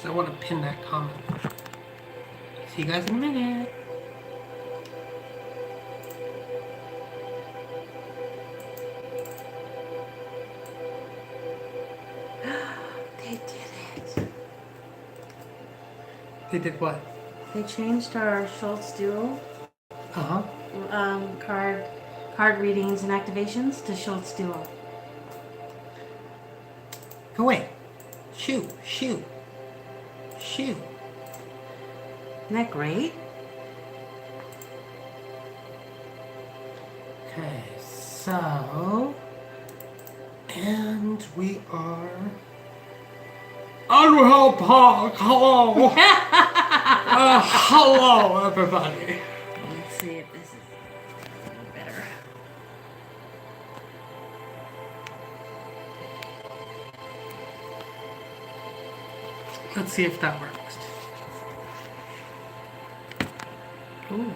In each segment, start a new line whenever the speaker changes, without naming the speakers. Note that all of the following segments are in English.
because I want to pin that comment. See you guys in a minute.
They did it.
They did what?
They changed our Schultz Duo
Uh-huh.
card readings and activations to Schultz Duo.
Go away. Shoo, shoo, shoo.
Isn't that great?
Okay, so... And we are... Unreal Park! Hello! Hello, everybody!
Let's see if this is a little better.
Let's see if that works.
Ooh,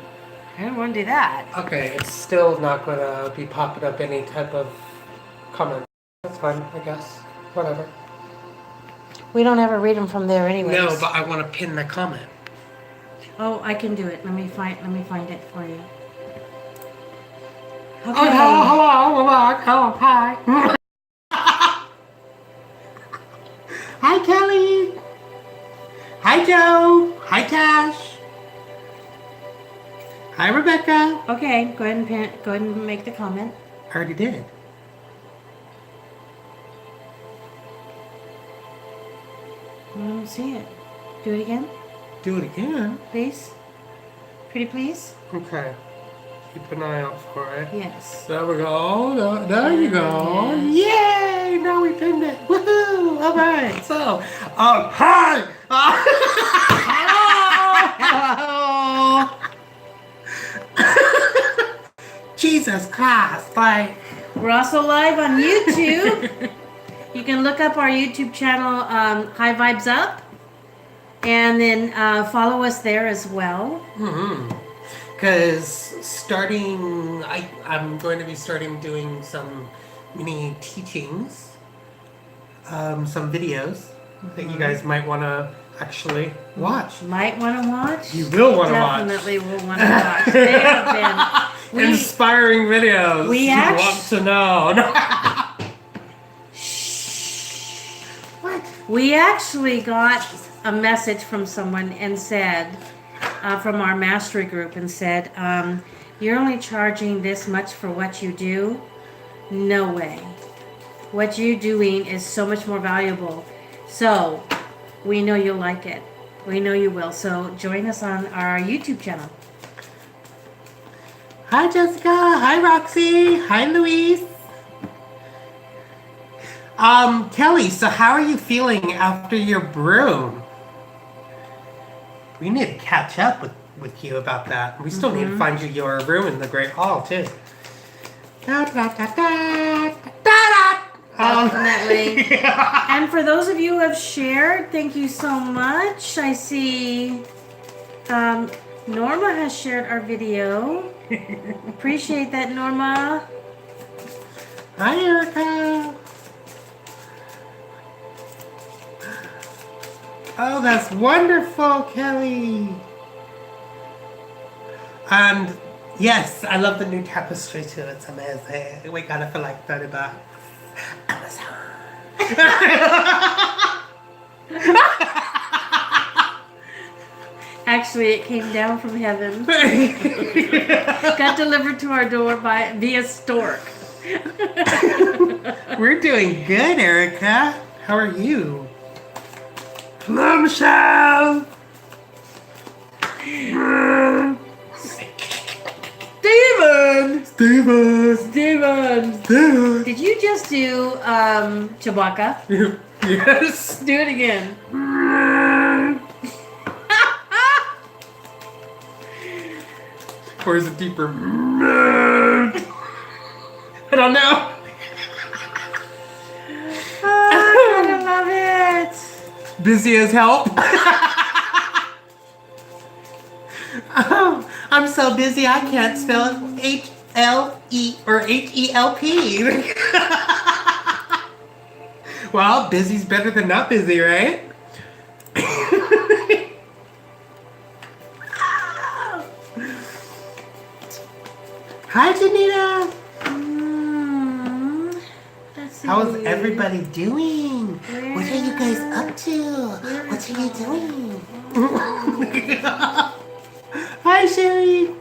I didn't want to do that.
Okay, it's still not gonna be popping up any type of comment. That's fine, I guess. Whatever.
We don't ever read them from there anyways.
No, but I want to pin the comment.
Oh, I can do it. Let me find it for you. Okay.
Oh, hello, hi. Hi, Kelly. Hi, Joe. Hi, Cash. Hi, Rebecca.
Okay, go ahead and make the comment.
I already did.
I don't see it. Do it again,
Do it again.
please. Pretty please?
Okay. Keep an eye out for it.
Yes.
There we go. There you go.
Yes.
Yay! Now we pinned it. Woohoo! All right. So, hi. Hello. Jesus Christ! Like,
We're also live on YouTube. You can look up our YouTube channel, High Vibes Up, and then follow us there as well.
because I'm going to be starting doing some mini teachings, some videos that you guys might want to actually watch.
Might want to watch.
You will want to watch.
Definitely will want to watch. They have been.
Inspiring videos.
we
you
act-
want to know.
What? We actually got a message from someone and said, from our mastery group, and said, you're only charging this much for what you do? No way. What you're doing is so much more valuable. So, we know you'll like it. We know you will. So, join us on our YouTube channel.
Hi, Jessica. Hi, Roxy. Hi, Louise. Kelly, so how are you feeling after your broom? We need to catch up with you about that. We still need to find you your room in the Great Hall, too. Da, da, da, da, da, da.
Definitely.
Yeah.
And for those of you who have shared, thank you so much. I see Norma has shared our video. Appreciate that, Norma.
Hi, Erica. Oh, that's wonderful, Kelly. And yes, I love the new tapestry too. It's amazing. We got it for like $30. Amazon.
Actually, it came down from heaven. Got delivered to our door via stork.
We're doing good, Erica. How are you? Hello, Michelle. Steven.
Did you just do Chewbacca?
Yes.
Do it again.
Or is it deeper? I don't know.
I love it.
Busy as help. Oh, I'm so busy I can't spell H-L-E or H-E-L-P. Well, busy's better than not busy, right? Hi, Janita.
Let's see.
How's everybody doing? What are you guys
Where-
up to?
where
What
is
are you
Mom?
doing? Hi, Sherry.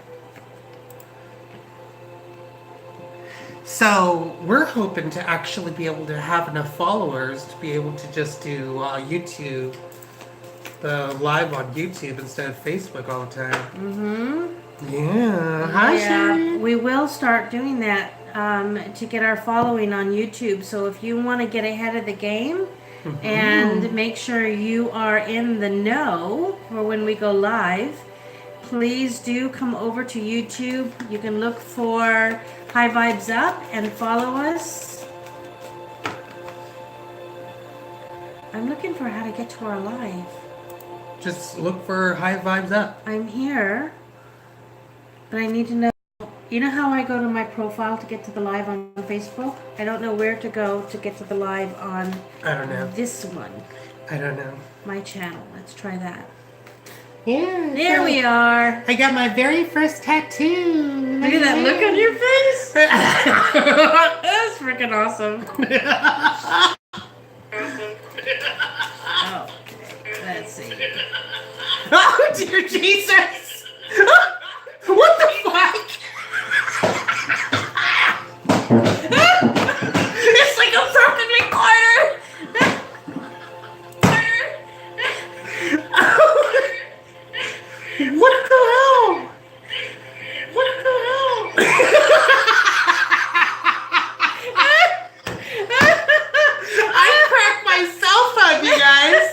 So we're hoping to actually be able to have enough followers to be able to just do YouTube, the live on YouTube instead of Facebook all the time.
Mm-hmm.
Yeah. Hi, Sherry.
We will start doing that to get our following on YouTube. So if you want to get ahead of the game and make sure you are in the know for when we go live, please do come over to YouTube. You can look for High Vibes Up and follow us. I'm looking for how to get to our live.
Just look for High Vibes Up.
I'm here, but I need to know. You know how I go to my profile to get to the live on Facebook? I don't know where to go to get to the live on
I don't know.
this one,
I don't know.
my channel. Let's try that.
Yeah.
There we are.
I got my very first tattoo.
Look at that look on your face. That's freaking awesome. Oh, let's see.
Oh, dear Jesus! What the fuck? It's like a broken recorder! What the hell? What the hell? I cracked myself up, you guys!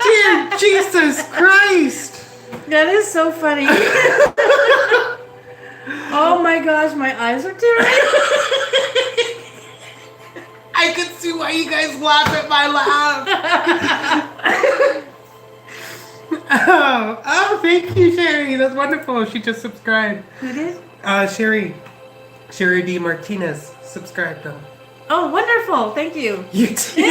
Dear Jesus Christ!
That is so funny. Oh my gosh, my eyes are tearing.
I can see why you guys laugh at my laugh. Oh, thank you, Sherry. That's wonderful. She just subscribed.
Who did?
Sherry D. Martinez subscribed them.
Oh, wonderful. Thank you.
You too.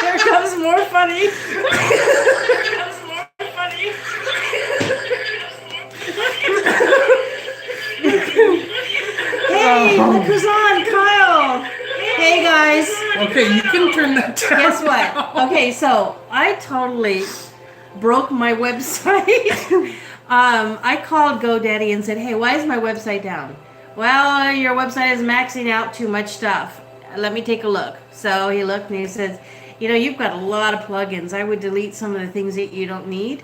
Here comes more funny. Here comes more funny. Hey, look who's on, Kyle. Hey guys.
Okay, you can turn that down.
Guess what? Okay, so I totally broke my website. I called GoDaddy and said, hey, why is my website down? Well, your website is maxing out too much stuff. Let me take a look. So he looked and he says, you know, you've got a lot of plugins. I would delete some of the things that you don't need.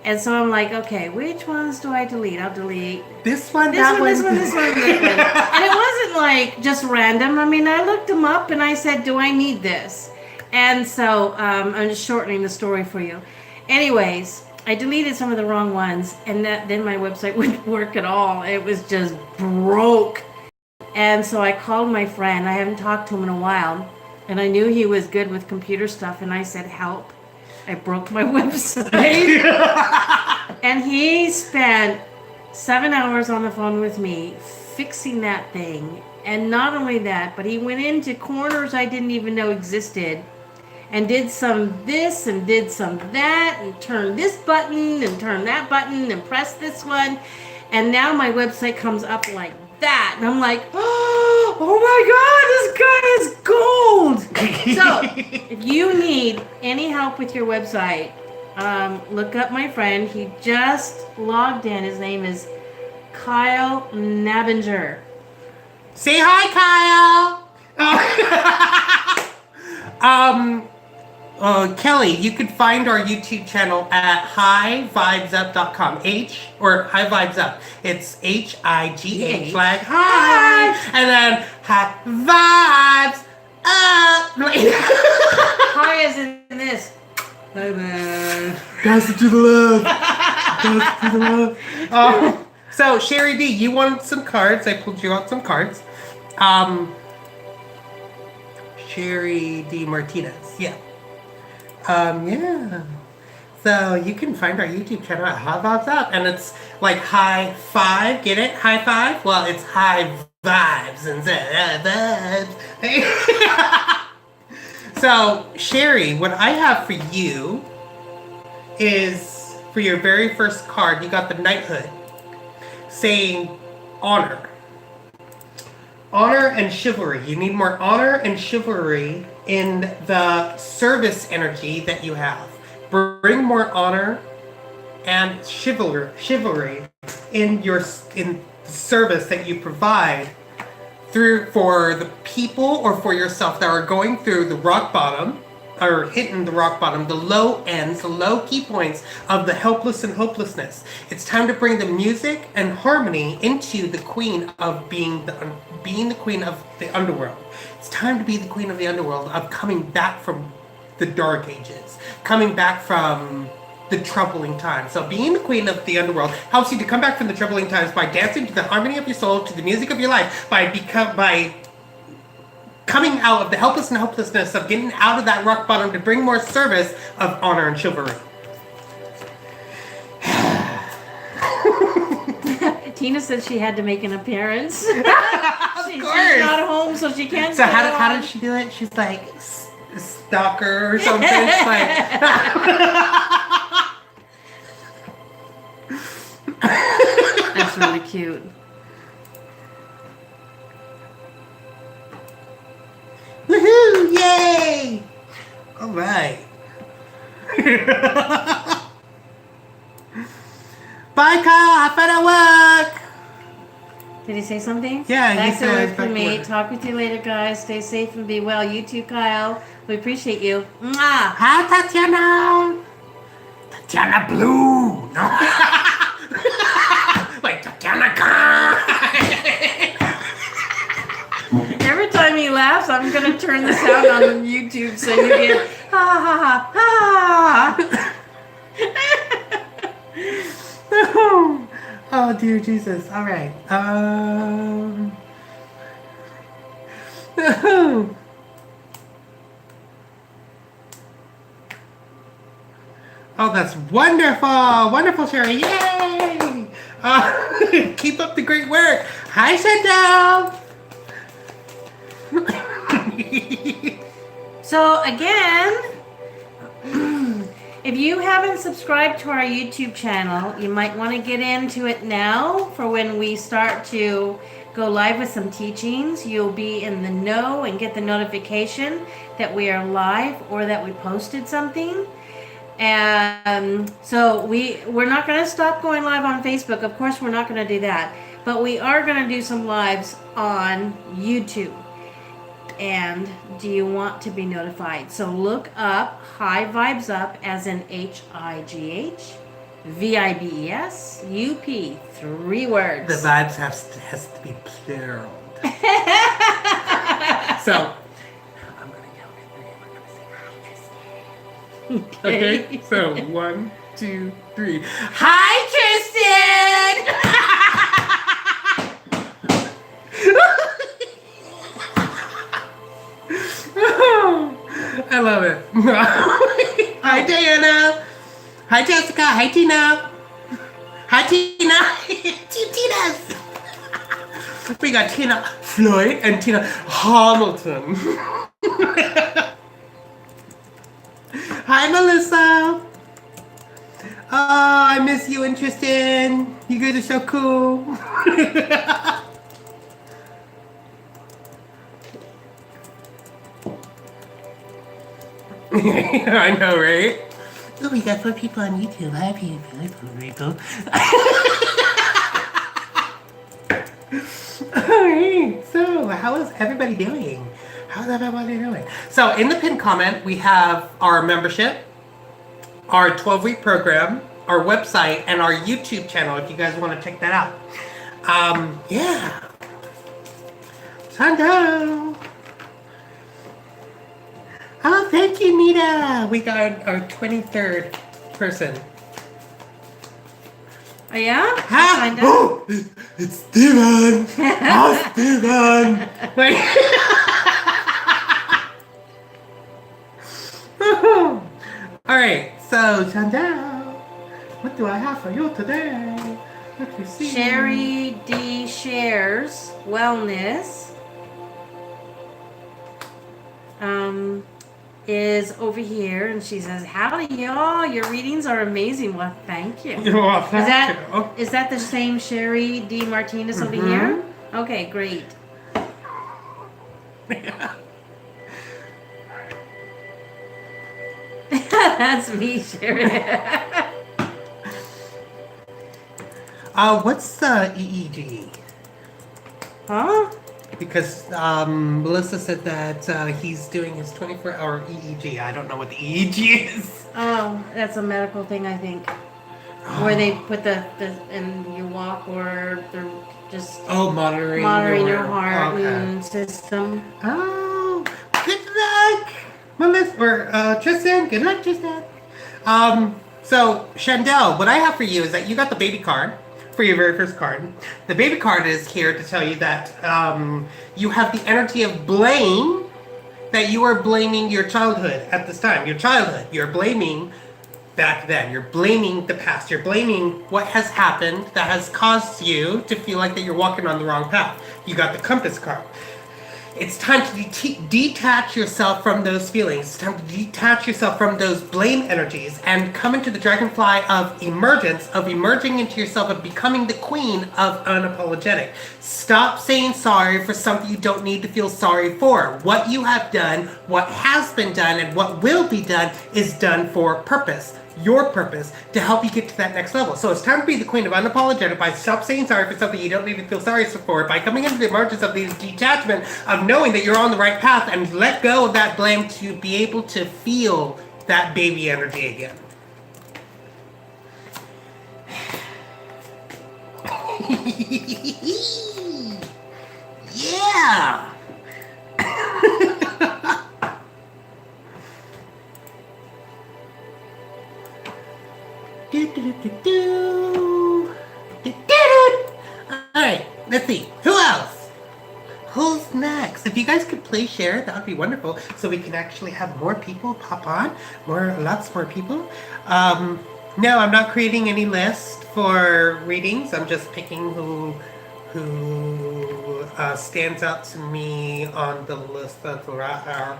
And so I'm like, okay, which ones do I delete? I'll delete
This one,
this
that
one, this one, this one, this one. And it wasn't like just random. I mean, I looked them up and I said, do I need this? And so I'm just shortening the story for you. Anyways, I deleted some of the wrong ones, and then my website wouldn't work at all. It was just broke. And so I called my friend. I haven't talked to him in a while, and I knew he was good with computer stuff, and I said, help. I broke my website. And he spent 7 hours on the phone with me fixing that thing. And not only that, but he went into corners I didn't even know existed and did some this and did some that and turned this button and turned that button and pressed this one. And now my website comes up like that. And I'm like, oh my God, this guy is gold. So if you need any help with your website, look up my friend. He just logged in. His name is Kyle Nabinger.
Say hi, Kyle. Kelly, you could find our YouTube channel at highvibesup.com. Or High Vibes Up. It's HIGH, like hi. And then High Vibes Up.
Hi is in this. Bye-bye.
Pass it to the left. Pass it to the left. So, Sherry D, you wanted some cards. I pulled you out some cards. Sherry D. Martinez. Yeah. Yeah. So you can find our YouTube channel at High Vibes Up, and it's like high five. Get it? High five? Well, it's high vibes and vibes. So, Sherry, what I have for you is for your very first card, you got the knighthood saying honor. Honor and chivalry. You need more honor and chivalry in the service energy that you have. Bring more honor and chivalry in the service that you provide through for the people or for yourself that are going through the rock bottom or hitting the rock bottom, the low ends, the low key points of the helpless and hopelessness. It's time to bring the music and harmony into the queen of being the queen of the underworld. It's time to be the queen of the underworld, of coming back from the dark ages, coming back from the troubling times. So being the queen of the underworld helps you to come back from the troubling times by dancing to the harmony of your soul, to the music of your life, by coming out of the helpless and hopelessness of getting out of that rock bottom to bring more service of honor and chivalry.
Tina said she had to make an appearance.
Of
She's
course.
not home, so she can't.
So how did she do it? She's like stalker or something. She's like.
That's really cute.
Woohoo! Yay! All right. Bye, Kyle. Have fun at work.
Did he say something?
Yeah, he
Back to
said
work
back
for
to
me.
work.
Talk with you later, guys. Stay safe and be well. You too, Kyle. We appreciate you. Mwah!
Hi, Tatiana. Tatiana Blue. No. Like Tatiana Khan.
Every time he laughs, I'm gonna turn the sound on YouTube so you get ha ha ha ha.
Oh, dear Jesus. All right. Oh, that's wonderful. Wonderful, Sherry. Yay! Keep up the great work. Hi, Chantal.
So again, if you haven't subscribed to our YouTube channel, you might want to get into it now for when we start to go live with some teachings. You'll be in the know and get the notification that we are live or that we posted something. And so we're not going to stop going live on Facebook. Of course, we're not going to do that. But we are going to do some lives on YouTube. And do you want to be notified? So look up High Vibes Up as in HIGH VIBES UP, 3 words.
The vibes has to be plural. So I'm gonna count to 3 and we're gonna say hi, Tristan. Okay, so 1, 2, 3. Hi, Tristan! I love it. Hi, Diana. Hi, Jessica. Hi, Tina. Hi, Tina. 2 Tinas. We got Tina Floyd and Tina Hamilton. Hi, Melissa. Oh, I miss you and Tristan. You guys are so cool. I know, right? Oh, we got 4 people on YouTube. Hi, people. Alright, so how is everybody doing? How's everybody doing? So in the pinned comment, we have our membership, our 12-week program, our website, and our YouTube channel if you guys want to check that out. Yeah. Sando. Oh, thank you, Nita. We got our 23rd person.
Oh, yeah?
Ah,
Signed up?
oh, it's Steven. Oh, Steven. Wait. All right, so Chantal, what do I have for you today? Let me see.
Sherry D shares wellness. is over here, and she says, "Howdy, y'all! Your readings are amazing." Well, thank you.
Well, thank you.
Is that the same Sherry D. Martinez over here? Okay, great. That's me, Sherry.
What's the EEG?
Huh?
Because Melissa said that he's doing his 24-hour EEG. I don't know what the EEG is.
Oh, that's a medical thing, I think. Where they put the in your walk, or they're just
monitoring
your heart and system.
Oh, good luck, Melissa or Tristan. Good luck, Tristan. So Chandel, what I have for you is that you got the baby card for your very first card. The baby card is here to tell you that you have the energy of blame. That you are blaming your childhood at this time. Your childhood. You're blaming back then. You're blaming the past. You're blaming what has happened that has caused you to feel like that you're walking on the wrong path. You got the compass card. It's time to detach yourself from those feelings. It's time to detach yourself from those blame energies and come into the dragonfly of emergence, of emerging into yourself, of becoming the queen of unapologetic. Stop saying sorry for something you don't need to feel sorry for. What you have done, what has been done, and what will be done is done for purpose. Your purpose to help you get to that next level. So it's time to be the queen of unapologetic by stop saying sorry for something you don't need to feel sorry for, by coming into the emergence of the detachment of knowing that you're on the right path, and let go of that blame to be able to feel that baby energy again. Yeah. Alright, let's see. Who else? Who's next? If you guys could please share, that would be wonderful. So we can actually have more people pop on. Lots more people. No, I'm not creating any list for readings. I'm just picking who stands out to me on the list that's right here.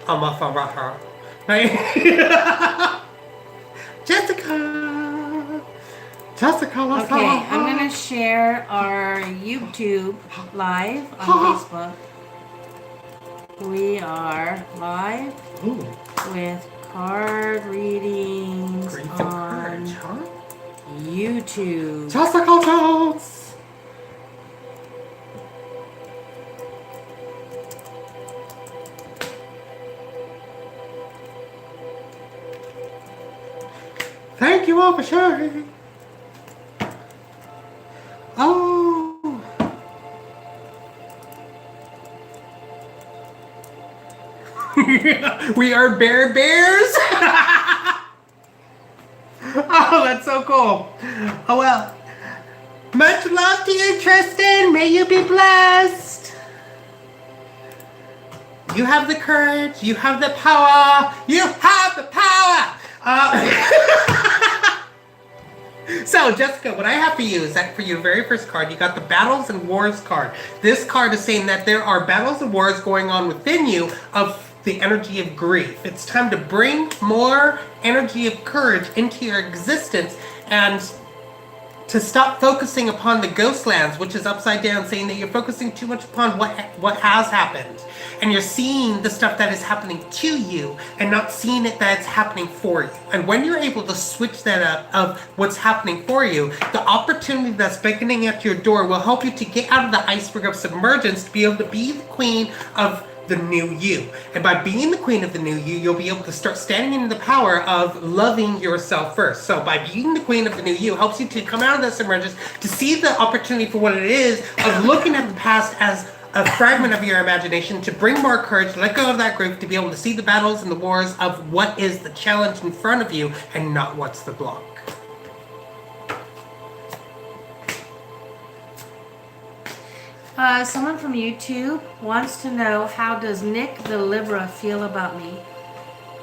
I'm off on right here. Jessica, what's
Okay,
up?
I'm gonna share our YouTube live on Facebook. We are live
Ooh,
with card readings
grief and
on
purge, huh?
YouTube.
Jessica Jones! Thank you all for sharing. Oh. We are bears. Oh, that's so cool. Oh, well. Much love to you, Tristan. May you be blessed. You have the courage. You have the power. You have the power. So, Jessica, what I have for you is that for your very first card, you got the Battles and Wars card. This card is saying that there are battles and wars going on within you of the energy of grief. It's time to bring more energy of courage into your existence and to stop focusing upon the ghost lands, which is upside down, saying that you're focusing too much upon what has happened. And you're seeing the stuff that is happening to you and not seeing it that it's happening for you. And when you're able to switch that up of what's happening for you, the opportunity that's beckoning at your door will help you to get out of the iceberg of submergence to be able to be the queen of the new you. And by being the queen of the new you, you'll be able to start standing in the power of loving yourself first. So by being the queen of the new you helps you to come out of that submergence, to see the opportunity for what it is, of looking at the past as a fragment of your imagination, to bring more courage, let go of that grief, to be able to see the battles and the wars of what is the challenge in front of you and not what's the block.
Someone from YouTube wants to know, how does Nick the Libra feel about me?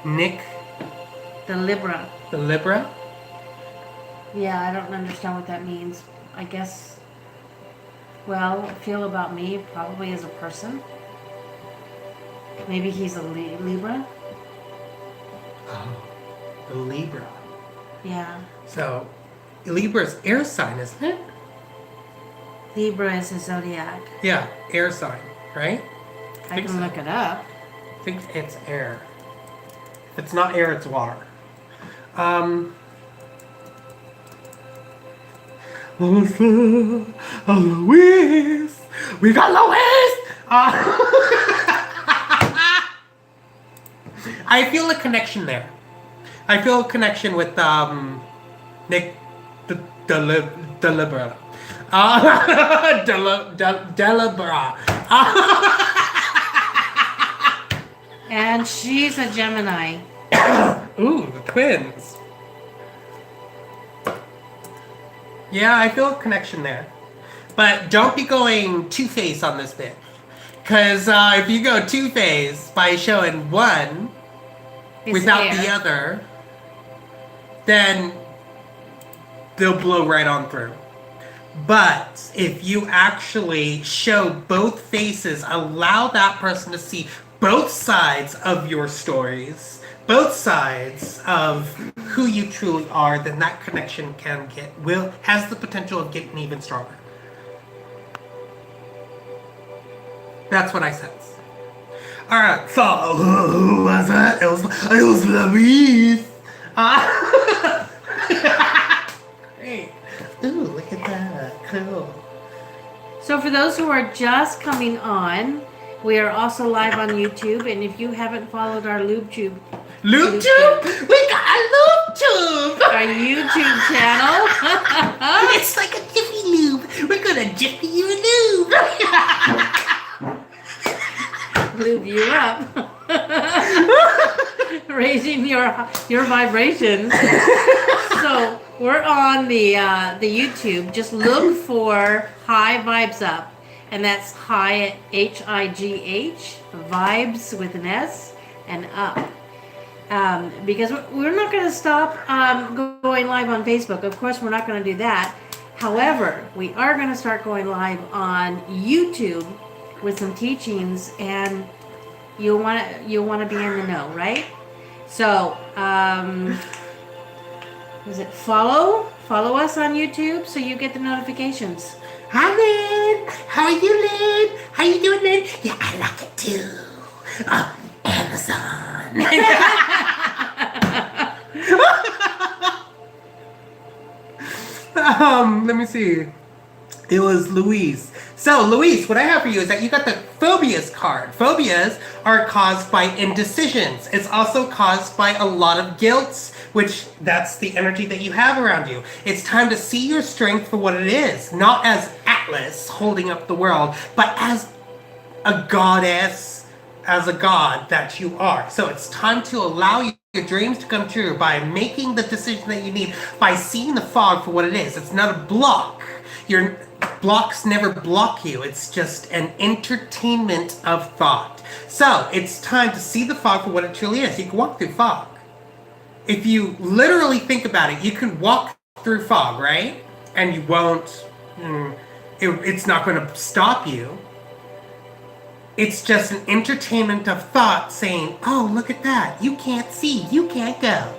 Nick
The Libra.
the Libra?
Yeah, I don't understand what that means. I guess, well, feel about me probably as a person. Maybe he's a Libra?
The Libra.
Yeah.
So, Libra's air sign, isn't it?
Libra is a zodiac.
Yeah, air sign, right?
I can look it up.
I think it's air. If it's not air, it's water. Louise! We got Louise! I feel a connection there. I feel a connection with Nick Delibera. Delibera.
And she's a Gemini.
Ooh, the twins. Yeah, I feel a connection there. But don't be going two-face on this bitch. Because if you go two-face by showing one
It's
without
air.
the other, then they'll blow right on through. But if you actually show both faces, allow that person to see both sides of your stories, both sides of who you truly are, then that connection has the potential of getting even stronger. That's what I sense. All right, so who was it? It was Louise. Hey, ooh, look at that, cool.
So for those who are just coming on, we are also live on YouTube, and if you haven't followed our LoopTube,
LoopTube? We got a LoopTube!
our YouTube channel,
It's like a Jiffy Lube. We're gonna Jiffy you a lube.
lube you up, raising your vibrations. So we're on the YouTube. Just look for High Vibes Up, and that's High HIGH Vibes with an S and Up. Because we're not going to stop going live on Facebook. Of course, we're not going to do that. However, we are going to start going live on YouTube with some teachings, and you'll want to be in the know, right? So, is it follow us on YouTube so you get the notifications.
Hi, Lynn. How are you, Lynn? How you doing, Lynn? Yeah, I like it too. Amazon. Let me see. It was Louise. So, Louise, what I have for you is that you got the phobias card. Phobias are caused by indecisions. It's also caused by a lot of guilt, which that's the energy that you have around you. It's time to see your strength for what it is, not as Atlas holding up the world, but as a goddess, as a god that you are. So it's time to allow your dreams to come true by making the decision that you need, by seeing the fog for what it is. It's not a block. Your blocks never block you. It's just an entertainment of thought. So it's time to see the fog for what it truly is. You can walk through fog. If you literally think about it, you can walk through fog, right? And you won't, it's not going to stop you. It's just an entertainment of thought saying, oh, look at that. You can't see. You can't go.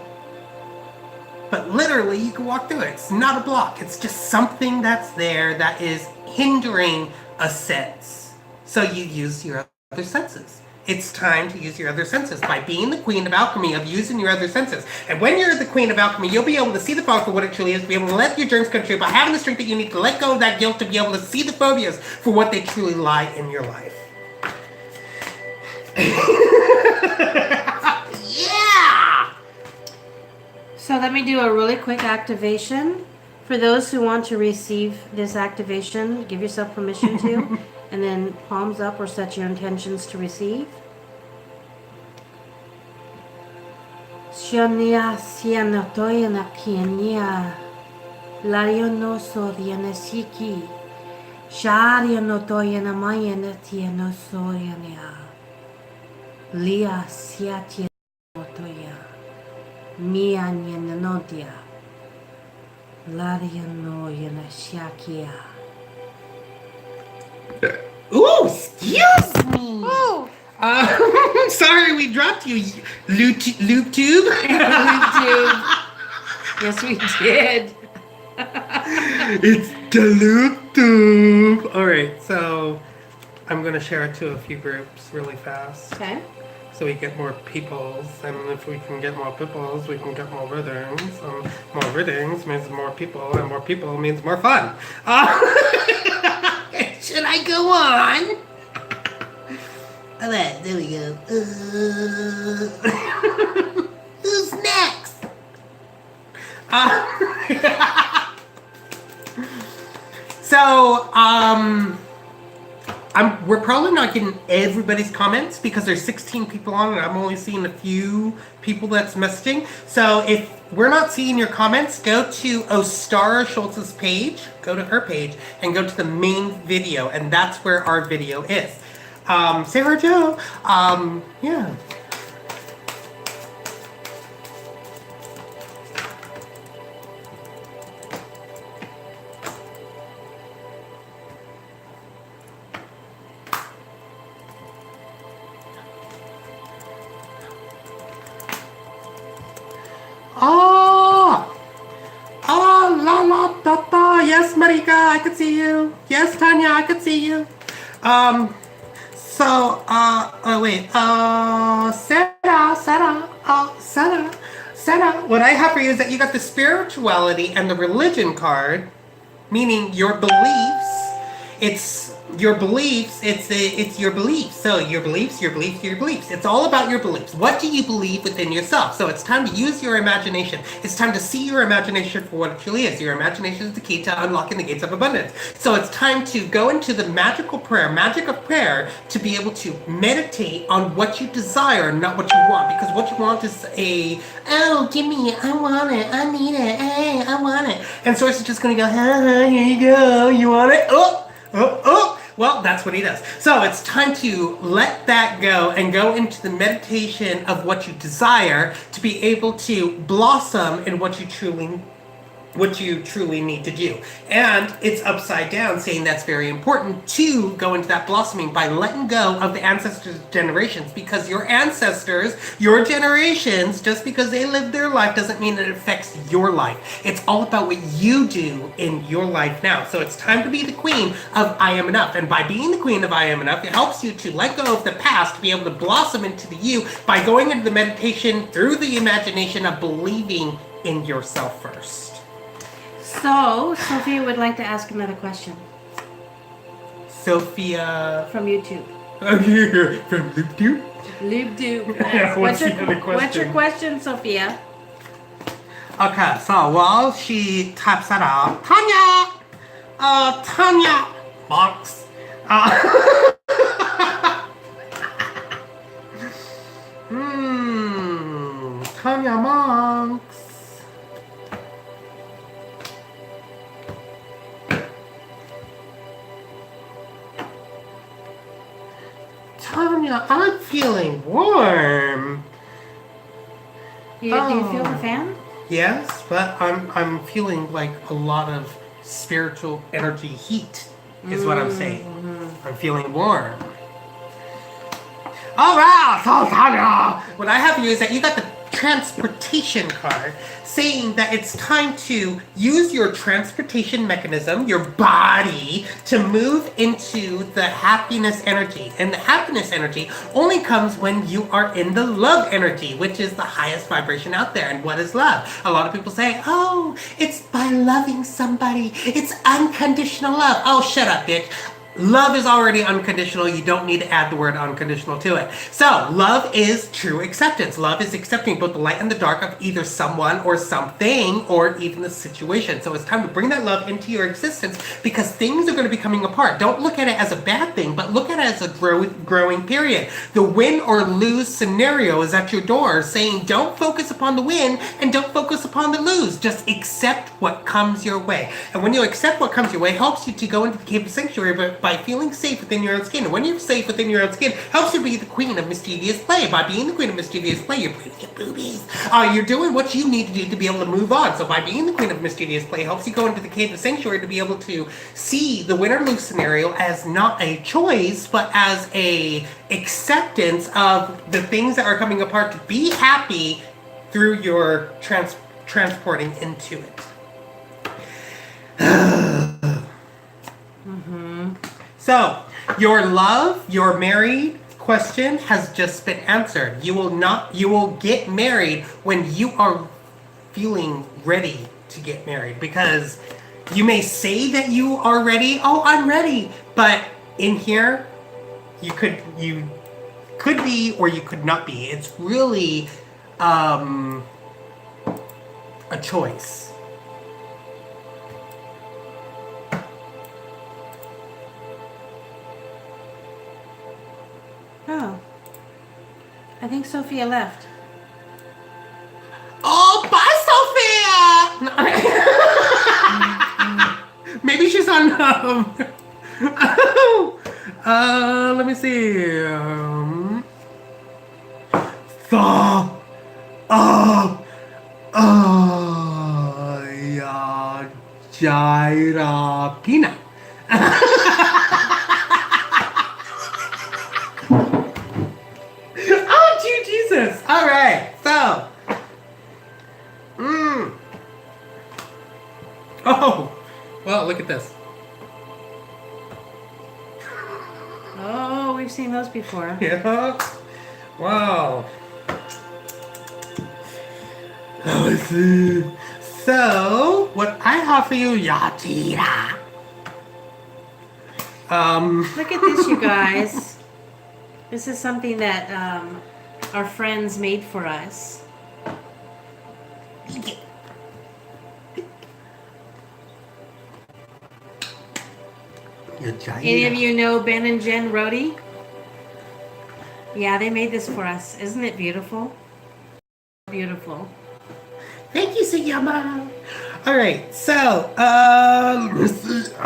But literally, you can walk through it. It's not a block. It's just something that's there that is hindering a sense. So you use your other senses. It's time to use your other senses by being the queen of alchemy, of using your other senses. And when you're the queen of alchemy, you'll be able to see the fog for what it truly is, be able to let your dreams come true by having the strength that you need to let go of that guilt, to be able to see the phobias for what they truly lie in your life. Yeah!
So let me do a really quick activation. For those who want to receive this activation, give yourself permission to, and then palms up or set your intentions to receive. Shania siana toyana kiania. Lario no so diana siki. Sharia no toyana mayana tiano soyania. Lia siatia toya. Mia nyanodia. Laria no yana shakia.
Ooh, excuse me.
Oh,
Sorry, we dropped you, Loop Tube.
We do. Yes, we did.
It's the Loop Tube. All right, so I'm gonna share it to a few groups really fast,
Okay.
so we get more peoples. And if we can get more peoples, we can get more readings. More readings means more people, and more people means more fun. Should I go on? All right, there we go. Who's next? So, we're probably not getting everybody's comments because there's 16 people on and I'm only seeing a few people that's messaging. So if we're not seeing your comments, go to Ostara Schultz's page, go to her page, and go to the main video, and that's where our video is. Sarah Jo, yeah. La la da da. Yes, Marika, I could see you. Yes, Tanya, I could see you. Sarah, what I have for you is that you got the spirituality and the religion card, meaning your beliefs. It's your beliefs. It's your beliefs. So your beliefs. It's all about your beliefs. What do you believe within yourself? So it's time to use your imagination. It's time to see your imagination for what it truly is. Your imagination is the key to unlocking the gates of abundance. So it's time to go into the magic of prayer, to be able to meditate on what you desire, not what you want. Because what you want is give me it, I want it, I need it, hey, I want it. And Source is just gonna go, here you go, you want it? Oh. Well, that's what he does. So it's time to let that go and go into the meditation of what you desire to be able to blossom in what you truly need to do. And it's upside down, saying that's very important to go into that blossoming by letting go of the ancestors' generations, because your ancestors, your generations, just because they lived their life doesn't mean it affects your life. It's all about what you do in your life now. So it's time to be the queen of I Am Enough. And by being the queen of I Am Enough, it helps you to let go of the past, to be able to blossom into the you by going into the meditation through the imagination of believing in yourself first.
So, Sophia would like to ask another question.
Sophia.
From YouTube.
From YouTube?
YouTube.
What's your
What's your question, Sophia?
Okay, so while she types that out, Tanya Monks. Tanya Monks. Tanya, I'm feeling warm.
Do you feel the fan?
Yes, but I'm feeling like a lot of spiritual energy heat is what I'm saying. I'm feeling warm. All right, so Tanya, what I have for you is that you got the transportation card, saying that it's time to use your transportation mechanism, your body, to move into the happiness energy. And the happiness energy only comes when you are in the love energy, which is the highest vibration out there. And what is love? A lot of people say, oh, it's by loving somebody. It's unconditional love. Oh, shut up, bitch. Love is already unconditional. You don't need to add the word unconditional to it. So, love is true acceptance. Love is accepting both the light and the dark of either someone or something or even the situation. So, it's time to bring that love into your existence, because things are going to be coming apart. Don't look at it as a bad thing, but look at it as a growing period. The win or lose scenario is at your door, saying don't focus upon the win and don't focus upon the lose. Just accept what comes your way. And when you accept what comes your way, it helps you to go into the cave of sanctuary, but by feeling safe within your own skin. And when you're safe within your own skin, helps you be the queen of mischievous play. By being the queen of mischievous play, you're playing your boobies. You're doing what you need to do to be able to move on. So by being the queen of mischievous play, helps you go into the cave of sanctuary to be able to see the win or lose scenario as not a choice, but as a acceptance of the things that are coming apart to be happy through your transporting into it. So, your married question has just been answered. You will get married when you are feeling ready to get married, because you may say that you are ready. Oh, I'm ready. But in here, you could be or you could not be. It's really a choice.
Oh. I think Sophia left.
Oh, bye, Sophia! Maybe she's on. Let me see. Jaira Pina. Oh, gee, Jesus. All right. So. Oh. Well, look at this.
Oh, we've seen those before.
Yeah. Wow. Let's see. So, what I have for you, Yatira.
Look at this, you guys. This is something that our friends made for us. Any of you know Ben and Jen Rhodey? Yeah, they made this for us. Isn't it beautiful? Beautiful.
Thank you, Suyama. All right, so Yadira,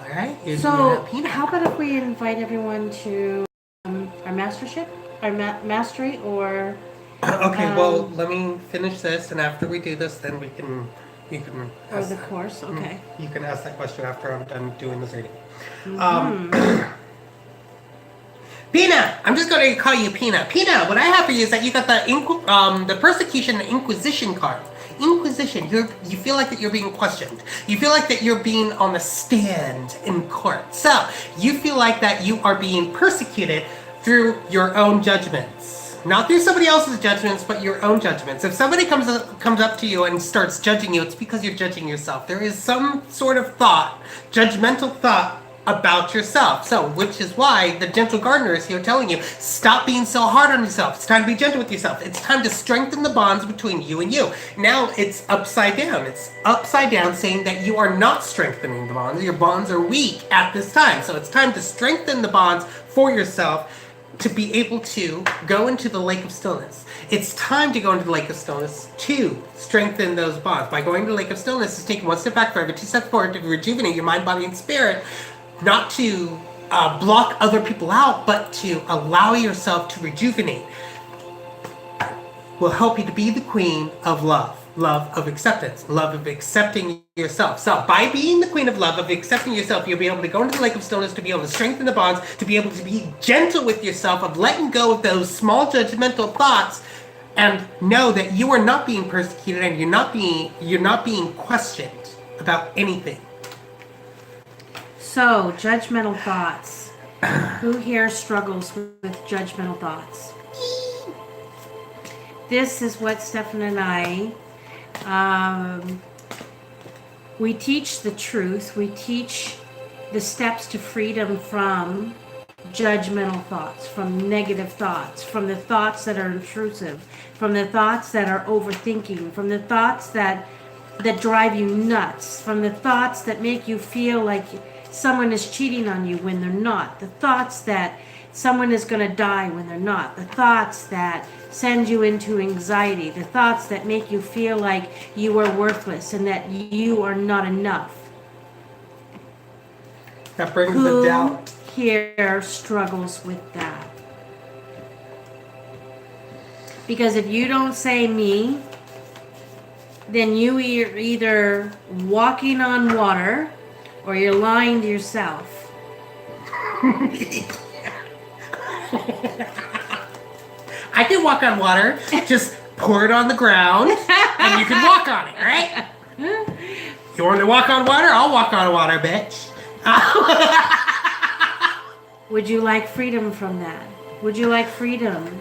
right?
So, how about if we invite everyone to our mastership, our mastery, or?
Okay, well, let me finish this, and after we do this, then you can.
Or the course, okay.
You can ask that question after I'm done doing this reading. Pina, I'm just going to call you Pina. Pina, what I have for you is that you got the persecution and inquisition card. Inquisition, you feel like that you're being questioned. You feel like that you're being on a stand in court. So, you feel like that you are being persecuted through your own judgments. Not through somebody else's judgments, but your own judgments. If somebody comes up to you and starts judging you, it's because you're judging yourself. There is some sort of judgmental thought about yourself. So, which is why the gentle gardener is here telling you, stop being so hard on yourself. It's time to be gentle with yourself. It's time to strengthen the bonds between you and you. Now it's upside down. It's upside down saying that you are not strengthening the bonds. Your bonds are weak at this time. So it's time to strengthen the bonds for yourself to be able to go into the lake of stillness. It's time to go into the lake of stillness to strengthen those bonds. By going to the lake of stillness is taking one step back for every 2 steps forward to rejuvenate your mind, body, and spirit. Not to block other people out, but to allow yourself to rejuvenate. Will help you to be the queen of love. Love of acceptance. Love of accepting yourself. So by being the queen of love, of accepting yourself, you'll be able to go into the lake of stillness, to be able to strengthen the bonds, to be able to be gentle with yourself, of letting go of those small judgmental thoughts, and know that you are not being persecuted and you're not being questioned about anything.
So, judgmental thoughts. Who here struggles with judgmental thoughts? This is what Stefan and I, we teach the truth. We teach the steps to freedom from judgmental thoughts, from negative thoughts, from the thoughts that are intrusive, from the thoughts that are overthinking, from the thoughts that drive you nuts, from the thoughts that make you feel like someone is cheating on you when they're not, the thoughts that someone is going to die when they're not, the thoughts that send you into anxiety, the thoughts that make you feel like you are worthless and that you are not enough.
That brings
Who
the doubt.
here struggles with that? Because if you don't say me, then you are either walking on water or you're lying to yourself.
I can walk on water. Just pour it on the ground and you can walk on it, right? You want to walk on water? I'll walk on water, bitch.
Would you like freedom from that? Would you like freedom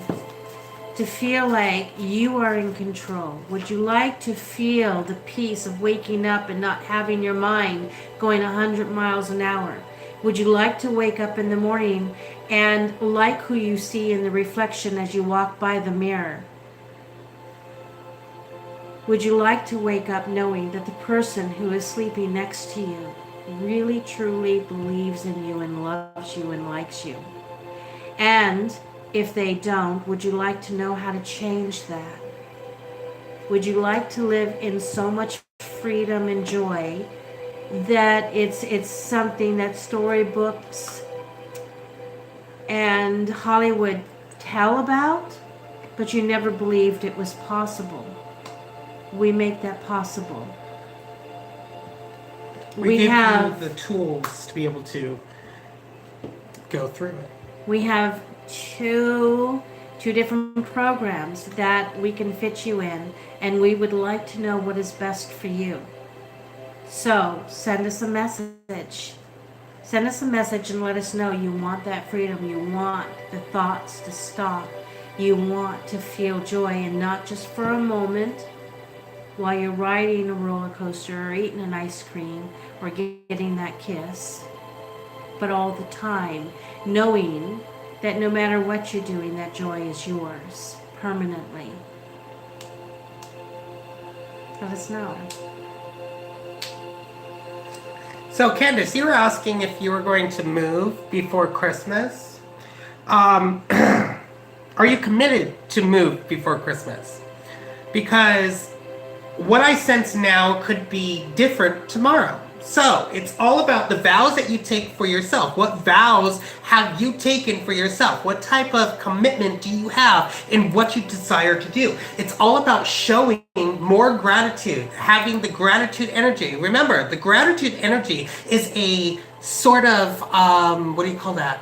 to feel like you are in control? Would you like to feel the peace of waking up and not having your mind going 100 miles an hour? Would you like to wake up in the morning and like who you see in the reflection as you walk by the mirror? Would you like to wake up knowing that the person who is sleeping next to you really truly believes in you and loves you and likes you? And if they don't, would you like to know how to change that? Would you like to live in so much freedom and joy that it's something that storybooks and Hollywood tell about, but you never believed it was possible? We make that possible.
We give
have
you the tools to be able to go through it.
We have two different programs that we can fit you in, and we would like to know what is best for you. So send us a message. Send us a message and let us know you want that freedom. You want the thoughts to stop. You want to feel joy, and not just for a moment while you're riding a roller coaster or eating an ice cream or getting that kiss, but all the time, knowing that no matter what you're doing, that joy is yours permanently. Let us know.
So, Candace, you were asking if you were going to move before Christmas. Are you committed to move before Christmas? Because what I sense now could be different tomorrow. So, it's all about the vows that you take for yourself. What vows have you taken for yourself? What type of commitment do you have in what you desire to do? It's all about showing more gratitude, having the gratitude energy. Remember, the gratitude energy is a sort of, what do you call that?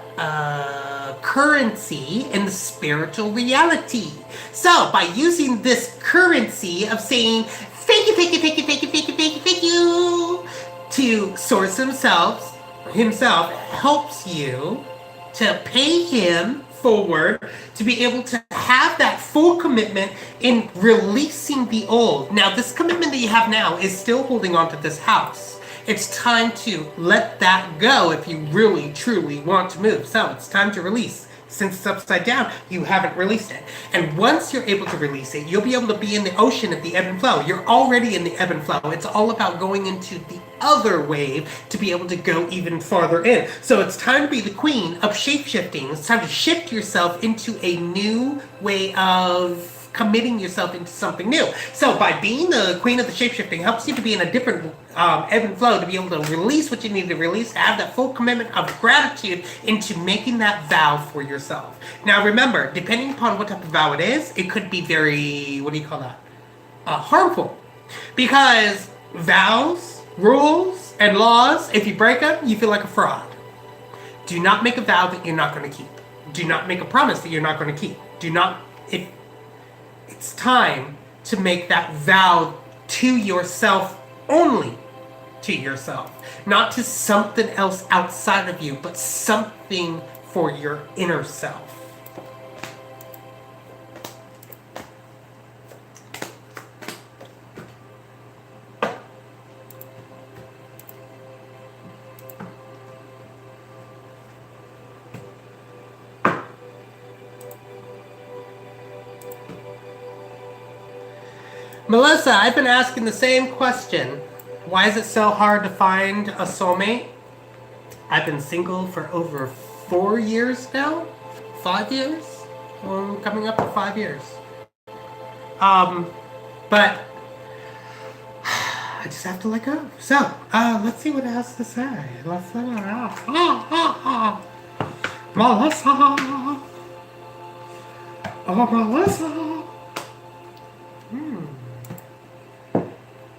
Currency in the spiritual reality. So, by using this currency of saying, thank you, thank you, thank you, thank you, thank you, thank you, thank you, to Source himself helps you to pay him forward to be able to have that full commitment in releasing the old. Now, this commitment that you have now is still holding on to this house. It's time to let that go if you really, truly want to move. So it's time to release. Since it's upside down, you haven't released it. And once you're able to release it, you'll be able to be in the ocean at the ebb and flow. You're already in the ebb and flow. It's all about going into the other wave to be able to go even farther in. So it's time to be the queen of shape-shifting. It's time to shift yourself into a new way of committing yourself into something new. So by being the queen of the shape-shifting helps you to be in a different ebb and flow, to be able to release what you need to release, to have that full commitment of gratitude into making that vow for yourself. Now remember, depending upon what type of vow it is, it could be very, what do you call that? Harmful. Because vows, rules, and laws, if you break them, you feel like a fraud. Do not make a vow that you're not going to keep. Do not make a promise that you're not going to keep. Do not, it's time to make that vow to yourself, only to yourself, not to something else outside of you, but something for your inner self. Melissa, I've been asking the same question. Why is it so hard to find a soulmate? I've been single for over 4 years now. 5 years. Coming up to 5 years. But I just have to let go. So, let's see what it has to say. Let's Melissa. Oh, Melissa.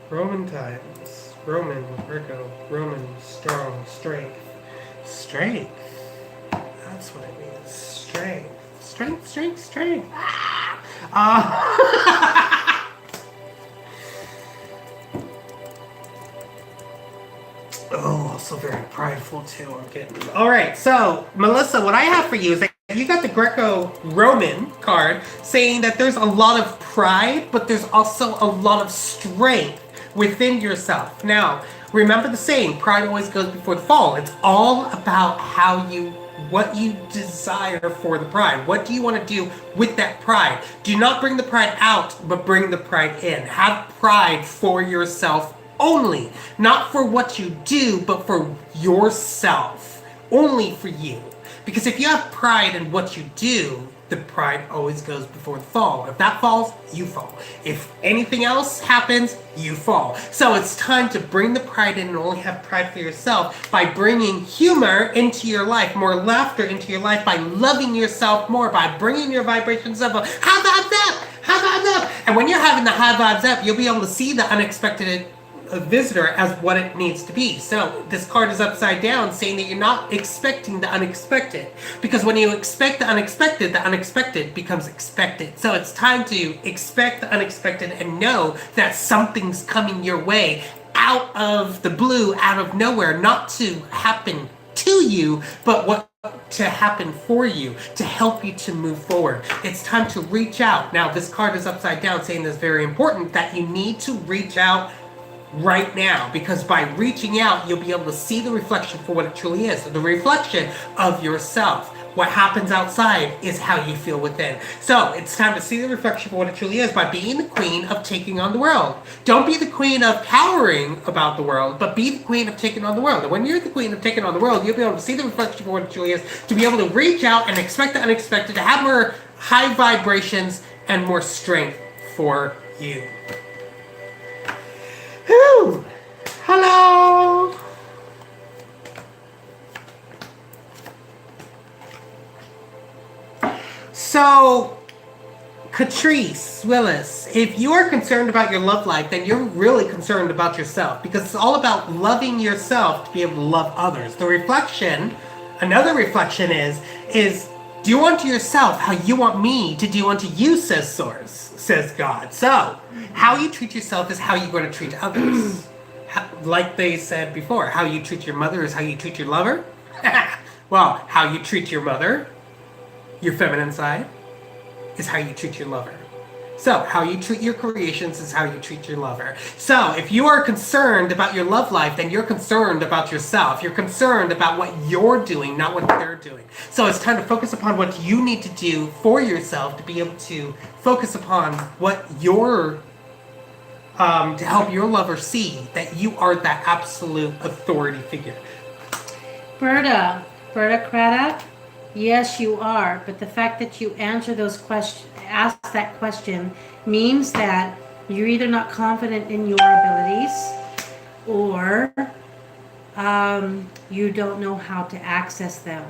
Roman times. Roman, Virgo. Roman, strong, strength. Strength. That's what it means. Strength. Strength, strength, strength. Oh, also very prideful too. I'm getting. All right, so Melissa, what I have for you is that you got the Greco-Roman card saying that there's a lot of pride, but there's also a lot of strength within yourself. Now, remember the saying, pride always goes before the fall. It's all about what you desire for the pride. What do you want to do with that pride? Do not bring the pride out, but bring the pride in. Have pride for yourself only. Not for what you do, but for yourself. Only for you. Because if you have pride in what you do, the pride always goes before the fall. If that falls, you fall. If anything else happens, you fall. So it's time to bring the pride in and only have pride for yourself by bringing humor into your life, more laughter into your life, by loving yourself more, by bringing your vibrations up. High vibes up! High vibes up! And when you're having the high vibes up, you'll be able to see the unexpected visitor as what it needs to be. So this card is upside down, saying that you're not expecting the unexpected, because when you expect the unexpected becomes expected. So it's time to expect the unexpected and know that something's coming your way out of the blue, out of nowhere, not to happen to you, but what to happen for you, to help you to move forward. It's time to reach out. Now this card is upside down, saying this very important, that you need to reach out right now, because by reaching out, you'll be able to see the reflection for what it truly is, the reflection of yourself. What happens outside is how you feel within. So it's time to see the reflection for what it truly is by being the queen of taking on the world. Don't be the queen of cowering about the world, but be the queen of taking on the world. And when you're the queen of taking on the world, you'll be able to see the reflection for what it truly is, to be able to reach out and expect the unexpected, to have more high vibrations and more strength for you. Whew. Hello. So, Catrice Willis, if you are concerned about your love life, then you're really concerned about yourself, because it's all about loving yourself to be able to love others. The reflection, another reflection is do you unto yourself how you want me to do unto you, says Source, says God. So, how you treat yourself is how you're going to treat others. Like they said before, how you treat your mother is how you treat your lover. Well, how you treat your mother, your feminine side, is how you treat your lover. So, how you treat your creations is how you treat your lover. So, if you are concerned about your love life, then you're concerned about yourself. You're concerned about what you're doing, not what they're doing. So, it's time to focus upon what you need to do for yourself to be able to focus upon what you're, to help your lover see that you are that absolute authority figure.
Berta Craddock, yes, you are. But the fact that you answer those questions, ask that question, means that you're either not confident in your abilities, or you don't know how to access them.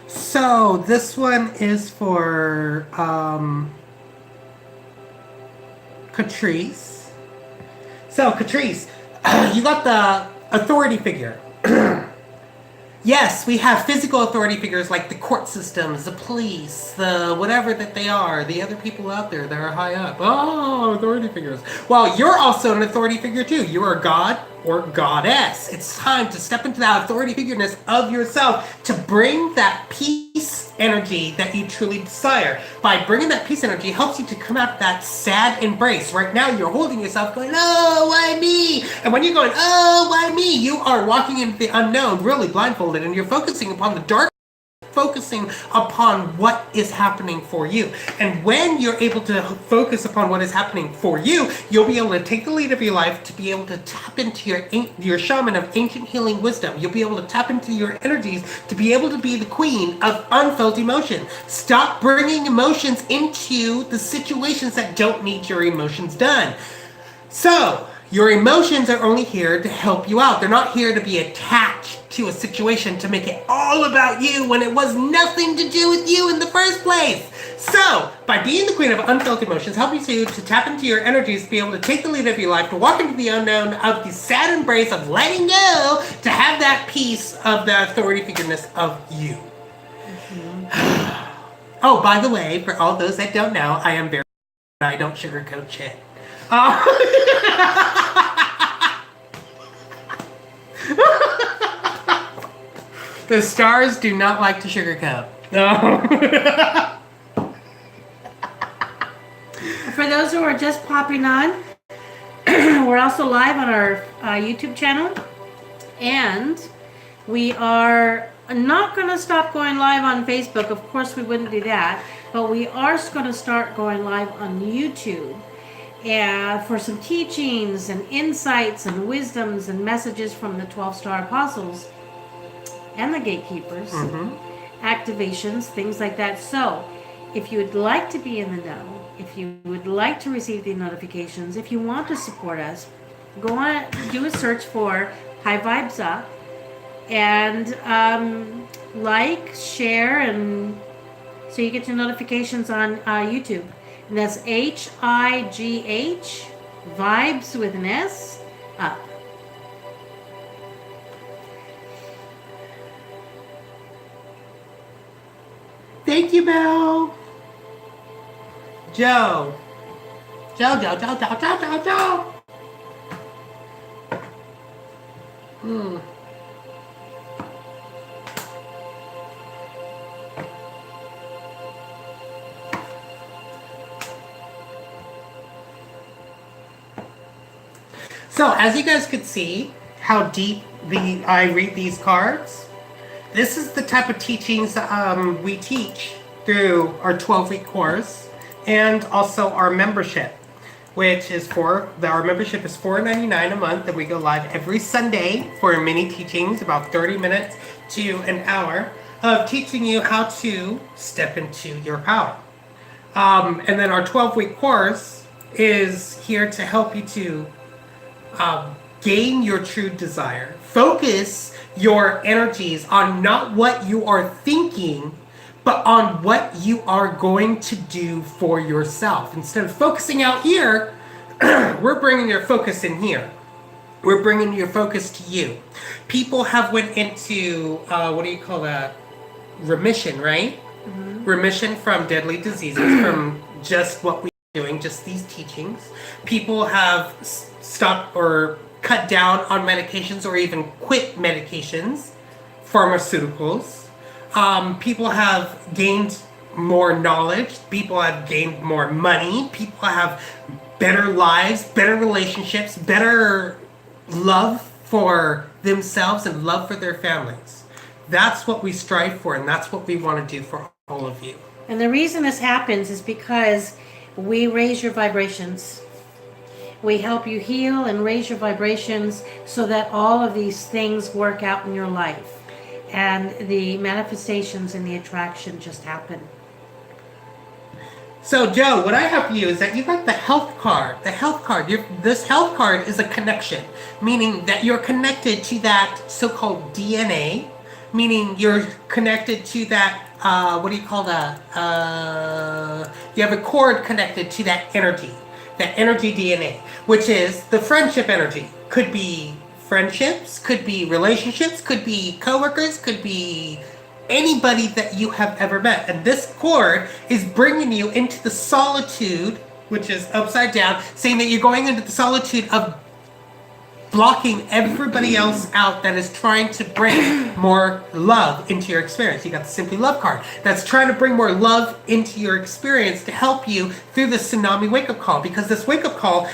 So this one is for Catrice. So Catrice, you got the authority figure. Yes, we have physical authority figures like the court systems, the police, the whatever that they are, the other people out there that are high up. Oh, authority figures. Well, you're also an authority figure too. You are a god or goddess. It's time to step into that authority figureness of yourself to bring that peace energy that you truly desire. By bringing that peace energy, helps you to come out of that sad embrace. Right now, you're holding yourself going, oh, why me? And when you're going, oh, why me? You are walking into the unknown, really blindfolded, and you're focusing upon the dark focusing upon what is happening for you. And when you're able to focus upon what is happening for you, you'll be able to take the lead of your life, to be able to tap into your shaman of ancient healing wisdom. You'll be able to tap into your energies to be able to be the queen of unfelt emotion. Stop bringing emotions into the situations that don't need your emotions done. So, your emotions are only here to help you out. They're not here to be attached to a situation to make it all about you when it was nothing to do with you in the first place. So, by being the queen of unfelt emotions, helps you to tap into your energies, to be able to take the lead of your life, to walk into the unknown of the sad embrace of letting go, to have that piece of the authority figureness of you. Oh, by the way, for all those that don't know, I am very I don't sugarcoat shit. The stars do not like to sugarcoat. No.
For those who are just popping on, we're also live on our YouTube channel, and we are not going to stop going live on Facebook. Of course, we wouldn't do that, but we are going to start going live on YouTube. And for some teachings and insights and wisdoms and messages from the 12-star apostles and the gatekeepers, activations, things like that. So, if you would like to be in the know, if you would like to receive the notifications, if you want to support us, go on, do a search for High Vibes Up, and like, share, and so you get your notifications on YouTube. And that's HIGH, Vibes with an S, up.
Thank you, Mel. Joe. Joe. So, as you guys could see, how deep I read these cards. This is the type of teachings we teach through our 12-week course, and also our membership, which is our membership is $4.99 a month, and we go live every Sunday for mini teachings, about 30 minutes to an hour, of teaching you how to step into your power. And then our 12-week course is here to help you to gain your true desire. Focus your energies on not what you are thinking, but on what you are going to do for yourself. Instead of focusing out here, we're bringing your focus in here. We're bringing your focus to you. People have went into, what do you call that? Remission, right? Remission from deadly diseases, from just what we're doing, just these teachings. People have stopped or cut down on medications, or even quit medications, pharmaceuticals. People have gained more knowledge. People have gained more money. People have better lives, better relationships, better love for themselves and love for their families. That's what we strive for, and that's what we want to do for all of you.
And the reason this happens is because we raise your vibrations. We help you heal and raise your vibrations so that all of these things work out in your life. And the manifestations and the attraction just happen.
So, Joe, what I have for you is that you got the health card. The health card. This health card is a connection, meaning that you're connected to that so-called DNA, meaning you're connected to that, what do you call that? You have a cord connected to that energy DNA, which is the friendship energy. Could be friendships, could be relationships, could be coworkers, could be anybody that you have ever met. And this cord is bringing you into the solitude, which is upside down, saying that you're going into the solitude of blocking everybody else out that is trying to bring more love into your experience. You got the Simply Love card that's trying to bring more love into your experience to help you through the tsunami wake-up call, because this wake-up call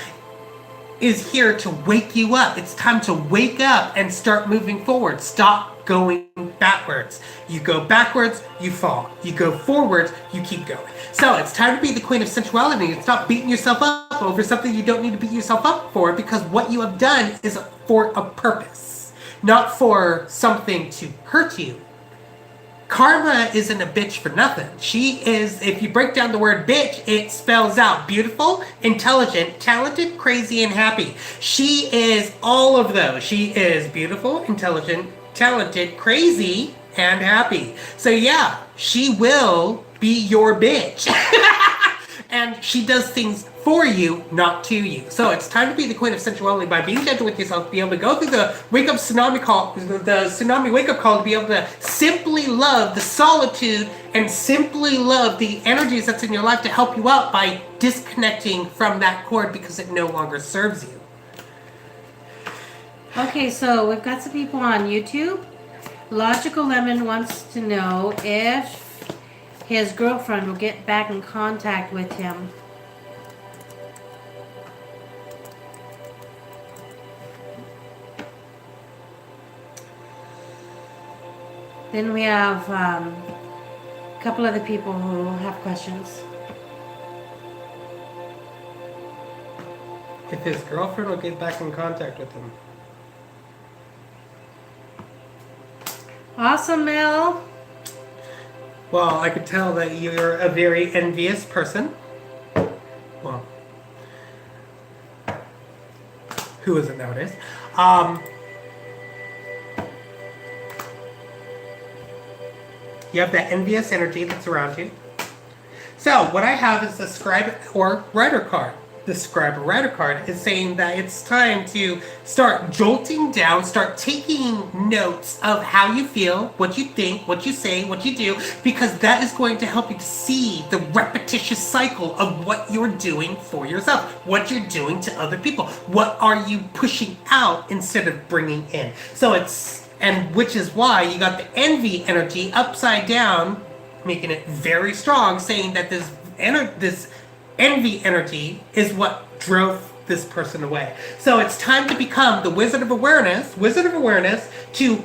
is here to wake you up. It's time to wake up and start moving forward. Stop going backwards. You go backwards, you fall. You go forwards, you keep going. So it's time to be the queen of sensuality and stop beating yourself up over something you don't need to beat yourself up for, because what you have done is for a purpose, not for something to hurt you. Karma isn't a bitch for nothing. She is, if you break down the word bitch, it spells out beautiful, intelligent, talented, crazy, and happy. She is all of those. She is beautiful, intelligent, talented, crazy, and happy. So yeah, she will be your bitch. And she does things for you, not to you. So it's time to be the queen of sensuality by being gentle with yourself, be able to go through the wake up tsunami call, the tsunami wake up call, to be able to simply love the solitude and simply love the energies that's in your life to help you out by disconnecting from that cord because it no longer serves you.
Okay, so we've got some people on YouTube. Logical Lemon wants to know if his girlfriend will get back in contact with him. Then we have a couple other people who have questions.
If his girlfriend will get back in contact with him.
Awesome, Mel.
Well, I could tell that you're a very envious person. Well, who isn't nowadays? You have that envious energy that's around you. So, what I have is the Scribe or Writer card. The Scribe or Writer card is saying that it's time to start jolting down, start taking notes of how you feel, what you think, what you say, what you do, because that is going to help you to see the repetitious cycle of what you're doing for yourself, what you're doing to other people, what are you pushing out instead of bringing in. So it's, and which is why you got the envy energy upside down, making it very strong, saying that this envy energy is what drove this person away. So it's time to become the Wizard of Awareness, to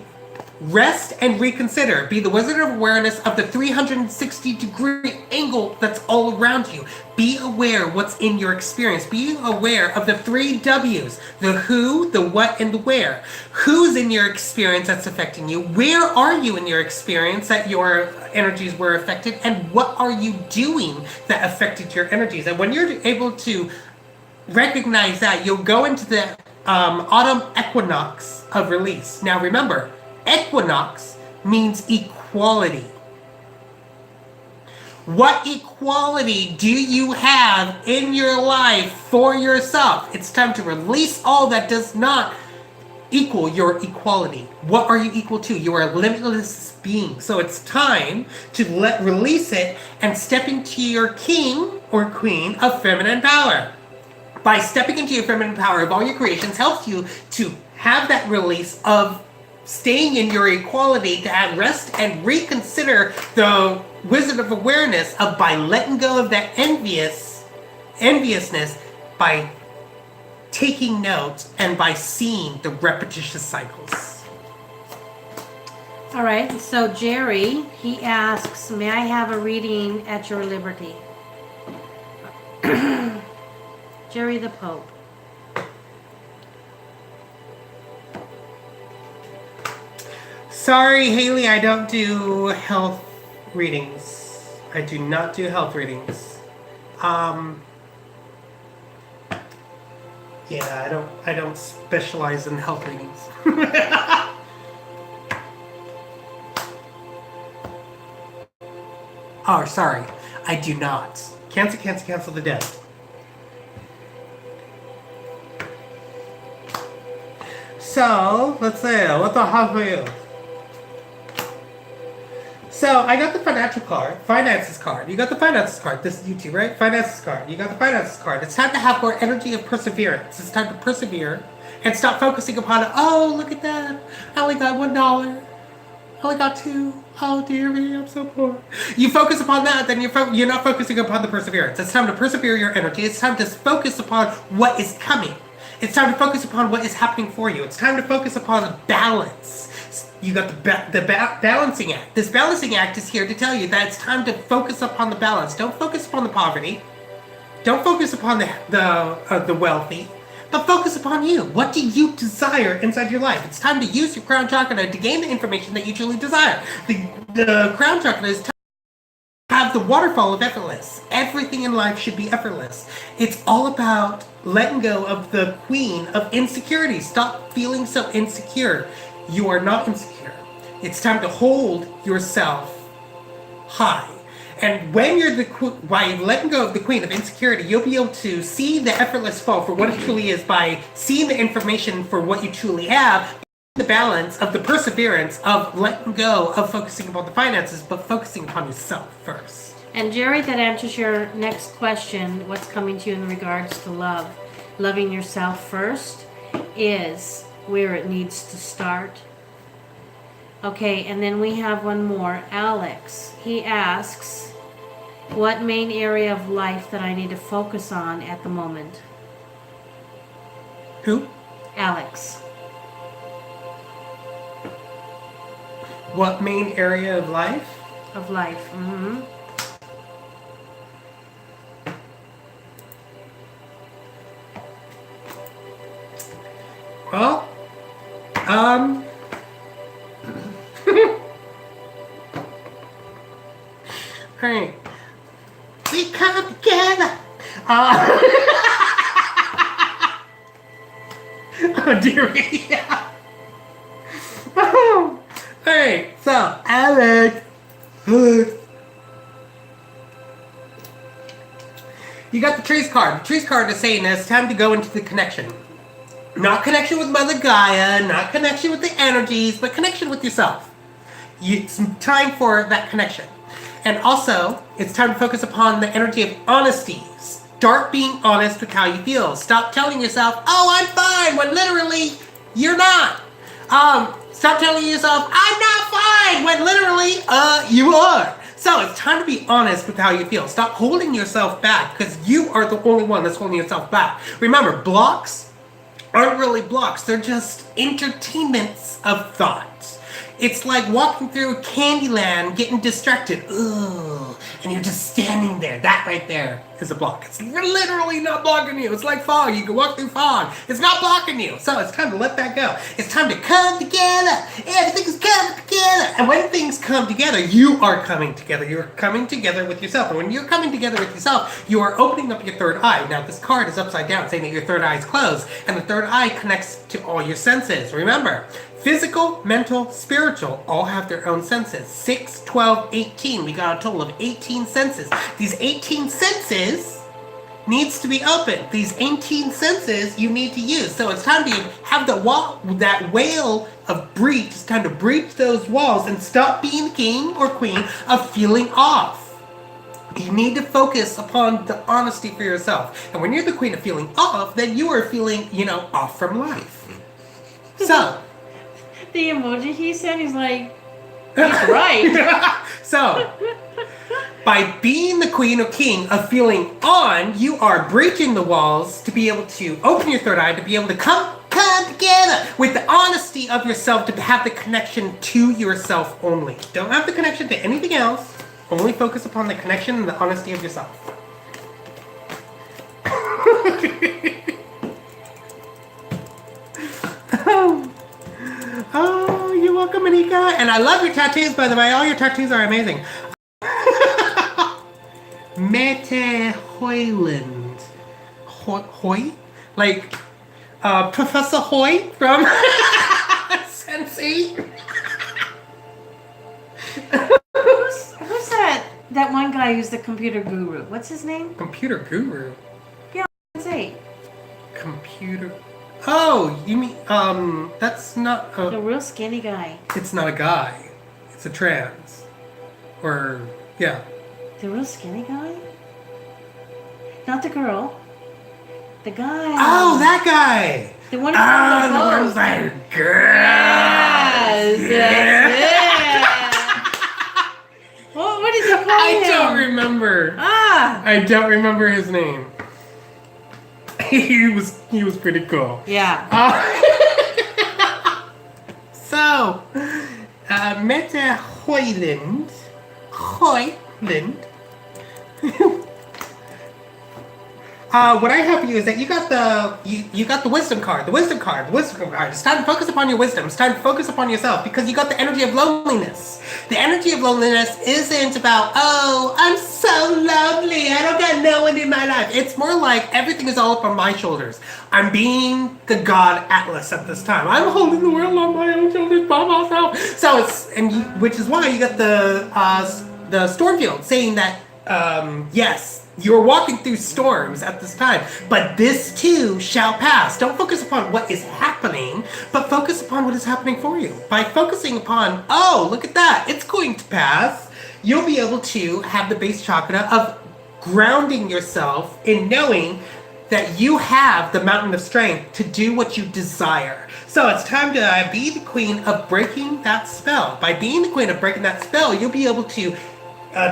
rest and reconsider. Be the Wizard of Awareness of the 360-degree angle that's all around you. Be aware what's in your experience. Be aware of the 3 W's, the who, the what, and the where. Who's in your experience that's affecting you? Where are you in your experience that your energies were affected? And what are you doing that affected your energies? And when you're able to recognize that, you'll go into the autumn equinox of release. Now remember, equinox means equality. What equality do you have in your life for yourself? It's time to release all that does not equal your equality. What are you equal to? You are a limitless being. So it's time to release it and step into your king or queen of feminine power. By stepping into your feminine power of all your creations helps you to have that release of staying in your equality, to have rest and reconsider the Wizard of Awareness of by letting go of that enviousness, by taking notes and by seeing the repetitious cycles.
All right, so Jerry, he asks, may I have a reading at your liberty? Jerry the Pope.
Sorry, Haley, I don't do health readings. I do not do health readings. Yeah, I don't specialize in health readings. Oh, sorry. I do not. Cancel the dead. So, let's see. What the hell for you? So, I got the finances card. You got the finances card. This is YouTube, right? Finances card. You got the finances card. It's time to have more energy of perseverance. It's time to persevere and stop focusing upon it. Oh, look at that. I only got $1. I only got $2. Oh, dear me, I'm so poor. You focus upon that, then you're not focusing upon the perseverance. It's time to persevere your energy. It's time to focus upon what is coming. It's time to focus upon what is happening for you. It's time to focus upon balance. You got the balancing act. This balancing act is here to tell you that it's time to focus upon the balance. Don't focus upon the poverty. Don't focus upon the wealthy. But focus upon you. What do you desire inside your life? It's time to use your crown chakra to gain the information that you truly desire. The crown chakra is time to have the waterfall of effortless. Everything in life should be effortless. It's all about letting go of the queen of insecurity. Stop feeling so insecure. You are not insecure. It's time to hold yourself high. And when you're by letting go of the queen of insecurity, you'll be able to see the effortless fall for what it truly is by seeing the information for what you truly have, the balance of the perseverance of letting go of focusing upon the finances, but focusing upon yourself first.
And Jerry, that answers your next question, what's coming to you in regards to love. Loving yourself first is where it needs to start. Okay, and then we have one more. Alex, he asks, what main area of life that I need to focus on at the moment?
Who?
Alex.
What main area of life?
Of life. Mm-hmm.
Well, alright. We come together. Oh dear me. Yeah. Alright, so Alex. You got the trees card. The trees card is saying that it's time to go into the connection. Not connection with Mother Gaia, not connection with the energies, but connection with yourself. It's time for that connection. And also, it's time to focus upon the energy of honesty. Start being honest with how you feel. Stop telling yourself, oh, I'm fine, when literally, you're not. Stop telling yourself, I'm not fine, when literally, you are. So it's time to be honest with how you feel. Stop holding yourself back, because you are the only one that's holding yourself back. Remember, blocks aren't really blocks. They're just entertainments of thought. It's like walking through Candyland, getting distracted. Ugh. And you're just standing there. That right there is a block. It's literally not blocking you. It's like fog. You can walk through fog. It's not blocking you. So it's time to let that go. It's time to come together. Everything's coming together. And when things come together, you are coming together. You're coming together with yourself. And when you're coming together with yourself, you are opening up your third eye. Now, this card is upside down, saying that your third eye is closed. And the third eye connects to all your senses. Remember, physical, mental, spiritual all have their own senses. 6, 12, 18. We got a total of 18 senses. These 18 senses needs to be open. These 18 senses you need to use. So it's time to have that whale of breach. It's time to breach those walls and stop being the king or queen of feeling off. You need to focus upon the honesty for yourself. And when you're the queen of feeling off, then you are feeling, off from life. So...
The emoji he sent, he's like, he's right.
So, by being the queen or king of feeling on, you are breaching the walls to be able to open your third eye, to be able to come together with the honesty of yourself, to have the connection to yourself only. Don't have the connection to anything else. Only focus upon the connection and the honesty of yourself. Oh, you're welcome, Anika. And I love your tattoos, by the way. All your tattoos are amazing. Mette Hoyland. Hoy? Like, Professor Hoy from Sense8?
Who's that one guy who's the computer guru? What's his name?
Computer guru?
Yeah, Sense8.
Computer... Oh, you mean, that's not a...
The real skinny guy.
It's not a guy. It's a trans. Or, yeah.
The real skinny guy? Not the girl. The guy.
Oh, that guy!
The one
the one who's like, girl!
Yes, what did you call him?
I don't remember.
I
don't remember his name. he was pretty cool.
Yeah.
So, Mette Hoyland. What I have for you is that you got the wisdom card. The wisdom card. It's time to focus upon your wisdom. It's time to focus upon yourself because you got the energy of loneliness. The energy of loneliness isn't about, oh, I'm so lonely. I don't got no one in my life. It's more like everything is all up on my shoulders. I'm being the god Atlas at this time. I'm holding the world on my own shoulders by myself. So which is why you got the Stormfield saying that, yes, you're walking through storms at this time, but this too shall pass. Don't focus upon what is happening, but focus upon what is happening for you. By focusing upon, oh, look at that, it's going to pass, you'll be able to have the base chakra of grounding yourself in knowing that you have the mountain of strength to do what you desire. So it's time to be the queen of breaking that spell. By being the queen of breaking that spell, you'll be able to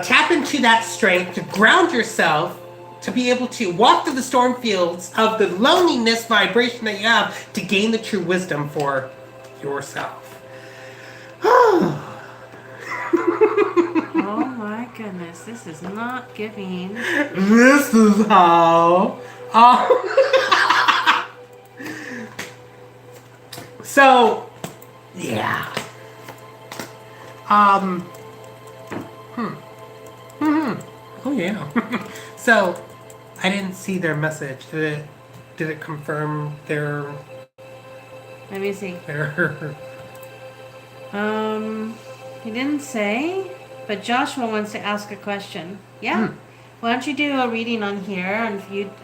tap into that strength to ground yourself, to be able to walk through the storm fields of the loneliness vibration that you have to gain the true wisdom for yourself.
Oh my goodness, this is not giving.
This is how. So, yeah. Oh yeah. So, I didn't see their message. Did it confirm their?
Let me see.
Their.
He didn't say, but Joshua wants to ask a question. Yeah. Why don't you do a reading on here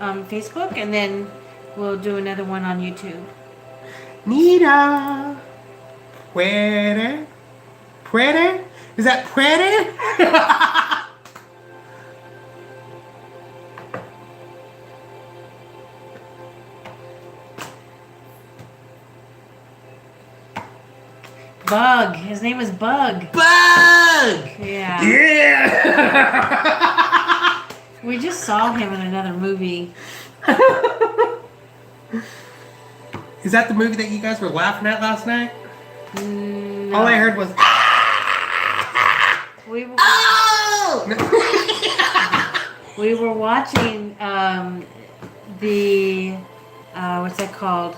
on Facebook, and then we'll do another one on YouTube.
Nita. Puede? Is that puede?
Bug. His name is Bug.
Bug!
Yeah.
Yeah!
We just saw him in another movie.
Is that the movie that you guys were laughing at last night?
No.
All I heard was,
We were,
oh!
we were watching the what's that called?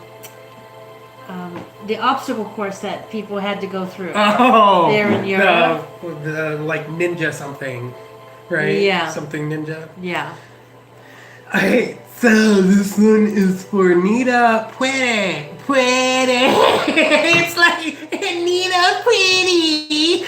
The obstacle course that people had to go through.
Oh!
There in Europe.
The like ninja something, right?
Yeah.
Something ninja.
Yeah.
Alright, so this one is for Nita Puede. It's like Nita Puede.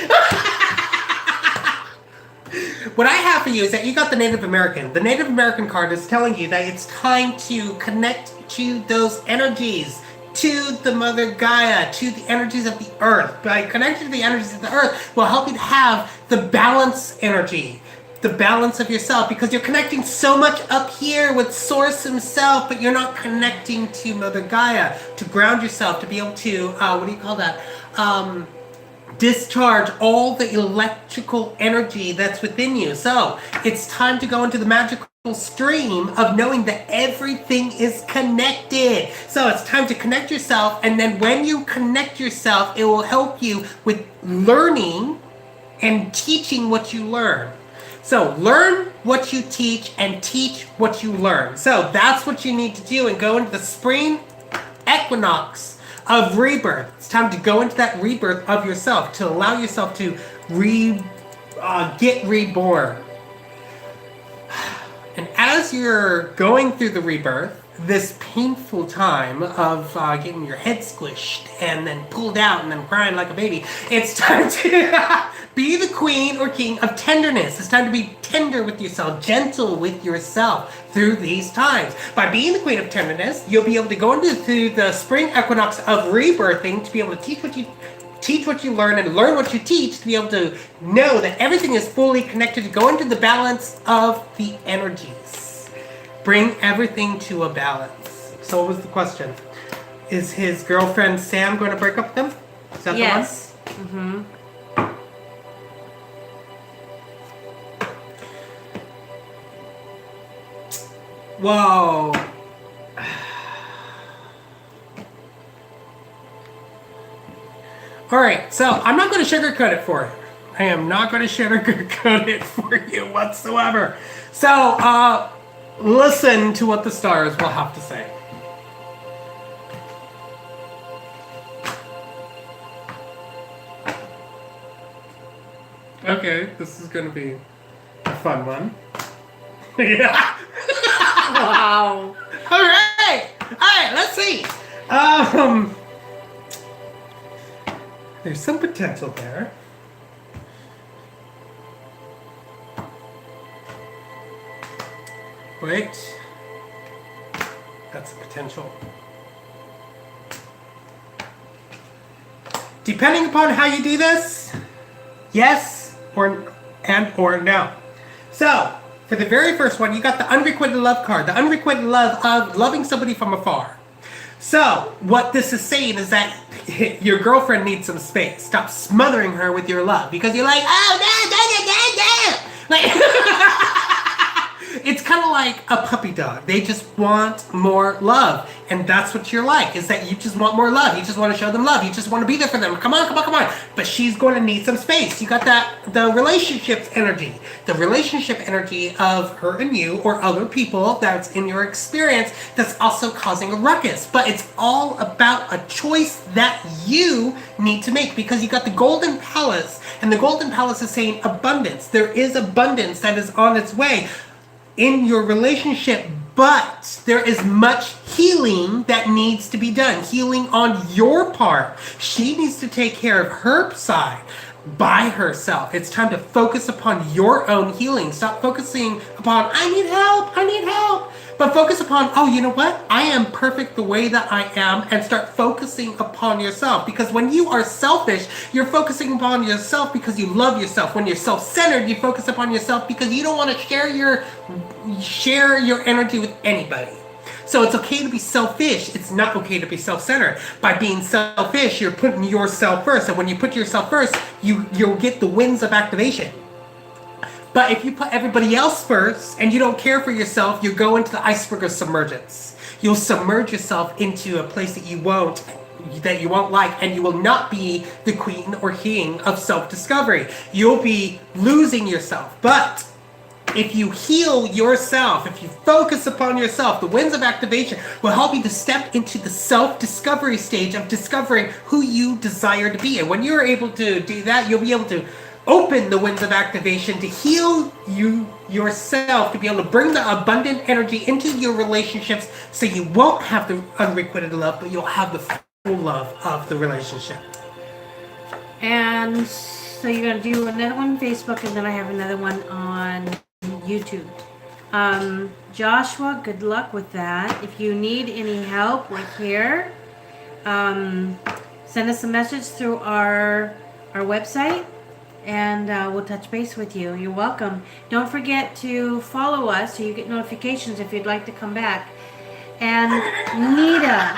What I have for you is that you got the Native American. The Native American card is telling you that it's time to connect to those energies, to the Mother Gaia, to the energies of the earth. By connecting to the energies of the earth will help you to have the balance energy, the balance of yourself, because you're connecting so much up here with Source himself, but you're not connecting to Mother Gaia to ground yourself, to be able to, discharge all the electrical energy that's within you. So it's time to go into the magical stream of knowing that everything is connected. So it's time to connect yourself, and then when you connect yourself, it will help you with learning and teaching what you learn. So learn what you teach and teach what you learn. So that's what you need to do and go into the spring equinox of rebirth. It's time to go into that rebirth of yourself, to allow yourself to get reborn. And as you're going through the rebirth, this painful time of getting your head squished and then pulled out and then crying like a baby, it's time to be the queen or king of tenderness. It's time to be tender with yourself, gentle with yourself through these times. By being the queen of tenderness, you'll be able to go into the spring equinox of rebirthing, to be able to teach what you learn and learn what you teach, to be able to know that everything is fully connected, to go into the balance of the energies. Bring everything to a balance. So what was the question? Is his girlfriend Sam going to break up with him? Is that
Yes. Mm-hmm.
the one? Whoa. All right, so I'm not going to sugarcoat it for you. I am not going to sugarcoat it for you whatsoever. So, listen to what the stars will have to say. Okay, this is going to be a fun one. Yeah.
Wow.
All right, let's see. There's some potential there. Wait. That's a potential. Depending upon how you do this, yes or no. So, for the very first one, you got the unrequited love card. The unrequited love of loving somebody from afar. So, what this is saying is that your girlfriend needs some space. Stop smothering her with your love because you're like, oh, no. Like, it's kind of like a puppy dog. They just want more love. And that's what you're like, is that you just want more love. You just want to show them love. You just want to be there for them. Come on. But she's going to need some space. You got the relationships energy. The relationship energy of her and you or other people that's in your experience that's also causing a ruckus. But it's all about a choice that you need to make because you got the Golden Palace. And the Golden Palace is saying abundance. There is abundance that is on its way in your relationship, but there is much healing that needs to be done. Healing on your part. She needs to take care of her side by herself. It's time to focus upon your own healing. Stop focusing upon, I need help. But focus upon, oh, you know what? I am perfect the way that I am, and start focusing upon yourself. Because when you are selfish, you're focusing upon yourself because you love yourself. When you're self-centered, you focus upon yourself because you don't want to share your energy with anybody. So it's okay to be selfish. It's not okay to be self-centered. By being selfish, you're putting yourself first. And when you put yourself first, you'll get the winds of activation. But if you put everybody else first and you don't care for yourself, you go into the iceberg of submergence. You'll submerge yourself into a place that you won't like, and you will not be the queen or king of self-discovery. You'll be losing yourself. But if you heal yourself, if you focus upon yourself, the winds of activation will help you to step into the self-discovery stage of discovering who you desire to be. And when you're able to do that, you'll be able to open the winds of activation to heal yourself, to be able to bring the abundant energy into your relationships so you won't have the unrequited love, but you'll have the full love of the relationship.
And so you're going to do another one on Facebook, and then I have another one on YouTube. Joshua, good luck with that. If you need any help, we're here. Send us a message through our website, and we'll touch base with you. You're welcome. Don't forget to follow us so you get notifications if you'd like to come back. And Nita.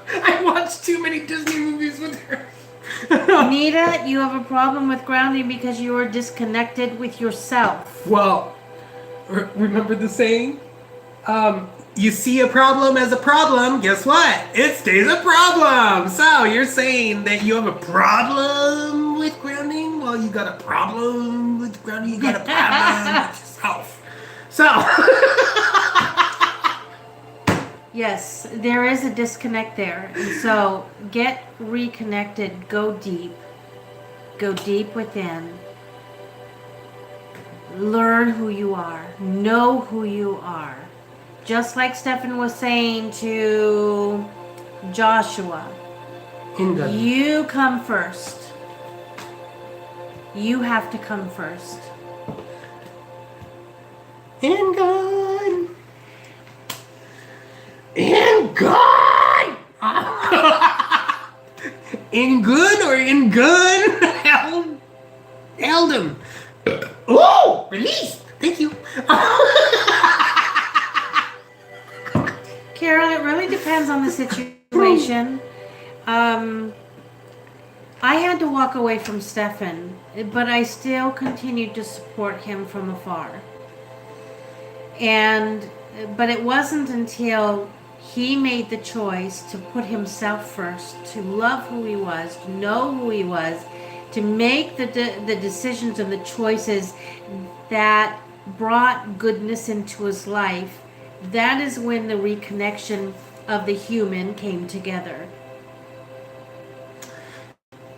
I watched too many Disney movies with her.
Nita, you have a problem with grounding because you are disconnected with yourself.
Well, remember the saying? You see a problem as a problem, guess what? It stays a problem. So you're saying that you have a problem with grounding? Well, you got a problem with grounding, you got a problem with yourself. So
yes, there is a disconnect there. And so get reconnected, go deep within. Learn who you are, know who you are. Just like Stefan was saying to Joshua, you come first. You have to come first.
In God. In God. In good or in good? Held him. Oh, release. Thank you.
Carol, it really depends on the situation. I had to walk away from Stefan, but I still continued to support him from afar. But it wasn't until he made the choice to put himself first, to love who he was, to know who he was, to make the decisions and the choices that brought goodness into his life. That is when the reconnection of the human came together.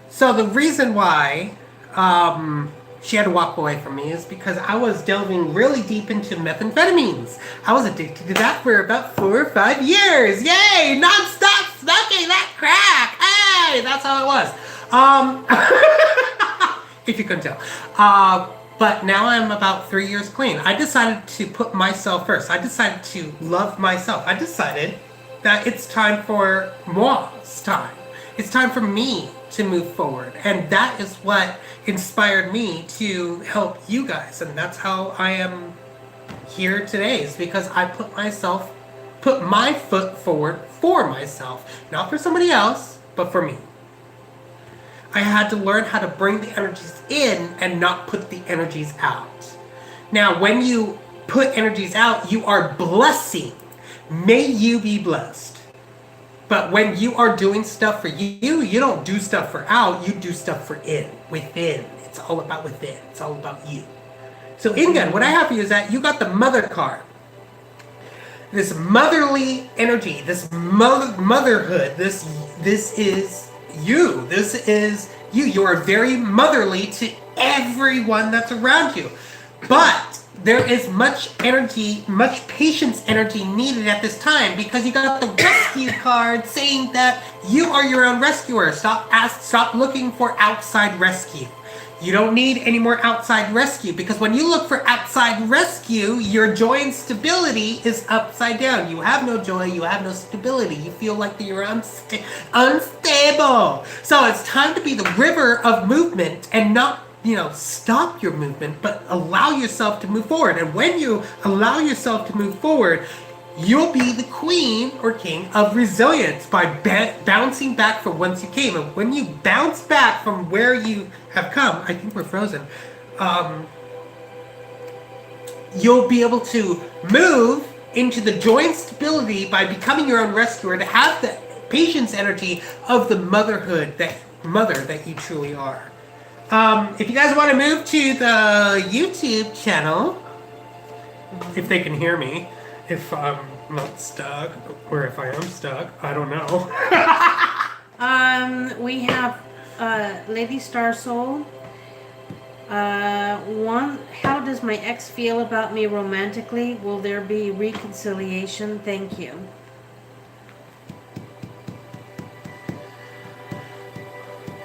So the reason why she had to walk away from me is because I was delving really deep into methamphetamines. I was addicted to that for about 4 or 5 years. Yay! Non-stop smoking that crack. Hey, that's how it was. If you couldn't tell. But now I'm about 3 years clean. I decided to put myself first. I decided to love myself. I decided that it's time for moi's time. It's time for me to move forward. And that is what inspired me to help you guys. And that's how I am here today, is because I put my foot forward for myself. Not for somebody else, but for me. I had to learn how to bring the energies in and not put the energies out. Now, when you put energies out, you are blessing. May you be blessed. But when you are doing stuff for you, you don't do stuff for out, you do stuff for within. It's all about within. It's all about you. So Ingun, what I have for you is that you got the mother card. This motherly energy, this motherhood, this is you. This is you. You are very motherly to everyone that's around you. But there is much energy, much patience energy needed at this time, because you got the rescue card saying that you are your own rescuer. Stop looking for outside rescue. You don't need any more outside rescue, because when you look for outside rescue, your joy and stability is upside down. You have no joy, you have no stability. You feel like you're unstable. So it's time to be the river of movement and not stop your movement, but allow yourself to move forward. And when you allow yourself to move forward, you'll be the queen or king of resilience by bouncing back from whence you came. And when you bounce back from where you have come, I think we're frozen, you'll be able to move into the joy and stability by becoming your own rescuer, to have the patience energy of the mother that you truly are. If you guys want to move to the YouTube channel, if they can hear me, if I'm not stuck, or if I am stuck, I don't know.
We have Lady Star Soul. How does my ex feel about me romantically? Will there be reconciliation? Thank you.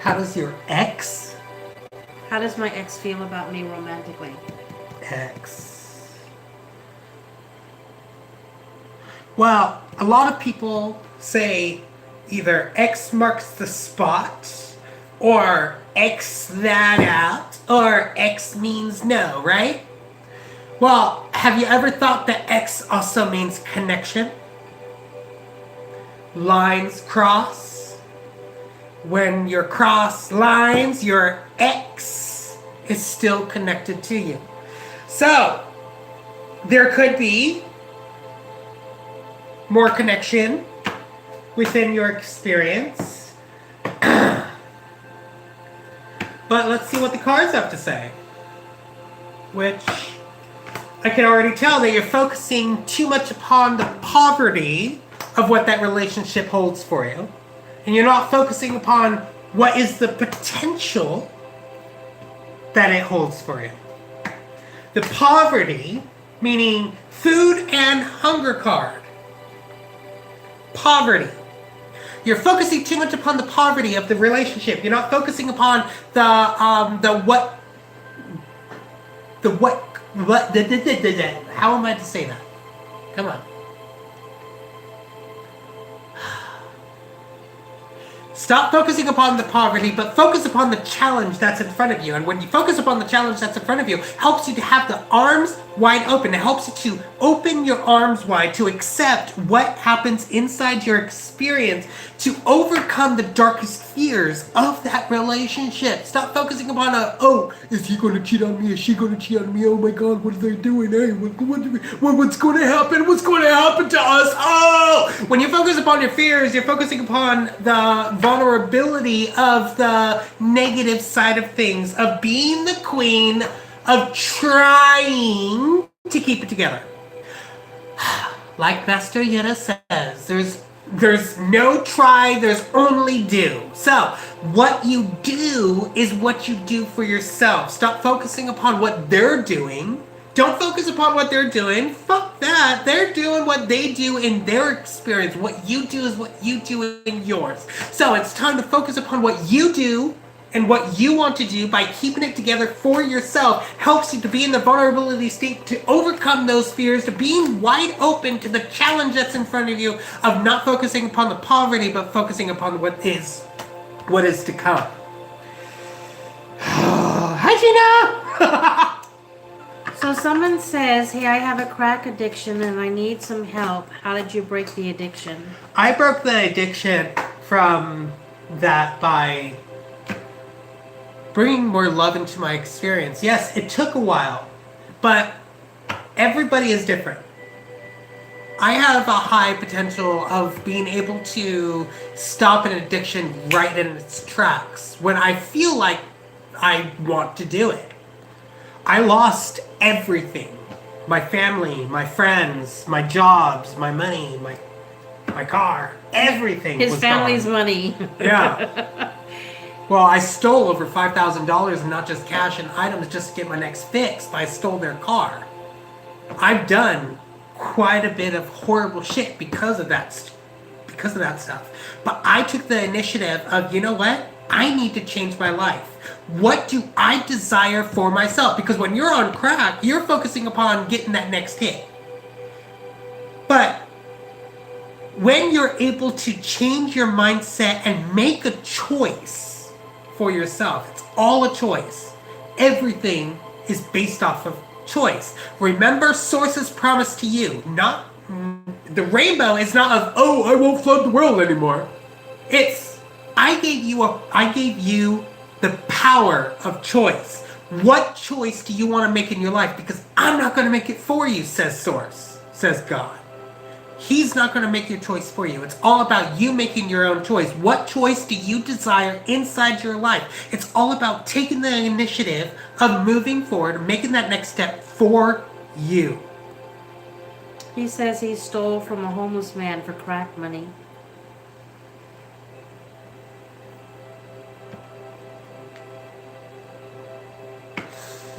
How does your ex?
How does my ex feel about me romantically?
Ex. Well, a lot of people say either X marks the spot, or X that out, or X means no, right? Well, have you ever thought that X also means connection? Lines cross. When your cross lines, your X is still connected to you. So, there could be more connection within your experience. But let's see what the cards have to say. Which, I can already tell that you're focusing too much upon the poverty of what that relationship holds for you. And you're not focusing upon what is the potential that it holds for you. The poverty, meaning food and hunger card. Poverty. You're focusing too much upon the poverty of the relationship. You're not focusing upon how am I to say that? Come on. Stop focusing upon the poverty, but focus upon the challenge that's in front of you. And when you focus upon the challenge that's in front of you, it helps you to have the arms wide open. It helps you to open your arms wide to accept what happens inside your experience, to overcome the darkest fears of that relationship. Stop focusing upon is he going to cheat on me? Is she going to cheat on me? Oh my God, what are they doing? Hey, what's going to happen? What's going to happen to us? Oh! When you focus upon your fears, you're focusing upon the vulnerability of the negative side of things, of being the queen, of trying to keep it together. Like Master Yoda says, there's no try, there's only do. So, what you do is what you do for yourself. Stop focusing upon what they're doing. Don't focus upon what they're doing. Fuck that. They're doing what they do in their experience. What you do is what you do in yours. So, it's time to focus upon what you do and what you want to do by keeping it together for yourself. Helps you to be in the vulnerability state, to overcome those fears, to being wide open to the challenge that's in front of you, of not focusing upon the poverty, but focusing upon what is to come. Hi, Gina!
So someone says, hey, I have a crack addiction and I need some help. How did you break the addiction?
I broke the addiction from that by bringing more love into my experience. Yes, it took a while, but everybody is different. I have a high potential of being able to stop an addiction right in its tracks when I feel like I want to do it. I lost everything. My family, my friends, my jobs, my money, my car, everything was
His family's
gone.
money.
Yeah. Well, I stole over $5,000 and not just cash and items just to get my next fix, but I stole their car. I've done quite a bit of horrible shit because of that stuff. But I took the initiative of, you know what? I need to change my life. What do I desire for myself? Because when you're on crack, you're focusing upon getting that next hit. But when you're able to change your mindset and make a choice for yourself, it's all a choice. Everything is based off of choice. Remember, source's promise to you, not the rainbow is not of, oh, I won't flood the world anymore. It's I gave you the power of choice. What choice do you want to make in your life? Because I'm not going to make it for you, says Source, says God. He's not going to make your choice for you. It's all about you making your own choice. What choice do you desire inside your life? It's all about taking the initiative of moving forward, making that next step for you.
He says he stole from a homeless man for crack money.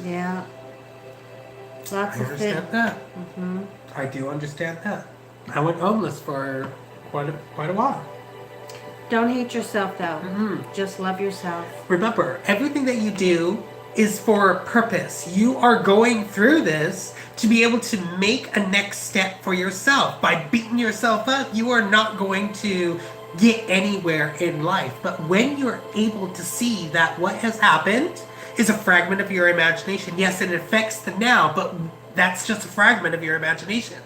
Yeah. Lots
I
of
understand that. I do understand that. I went homeless for quite a while.
Don't hate yourself though. Just love yourself.
Remember, everything that you do is for a purpose. You are going through this to be able to make a next step for yourself. By beating yourself up, you are not going to get anywhere in life. But when you're able to see that what has happened is a fragment of your imagination. Yes, it affects the now, but that's just a fragment of your imagination.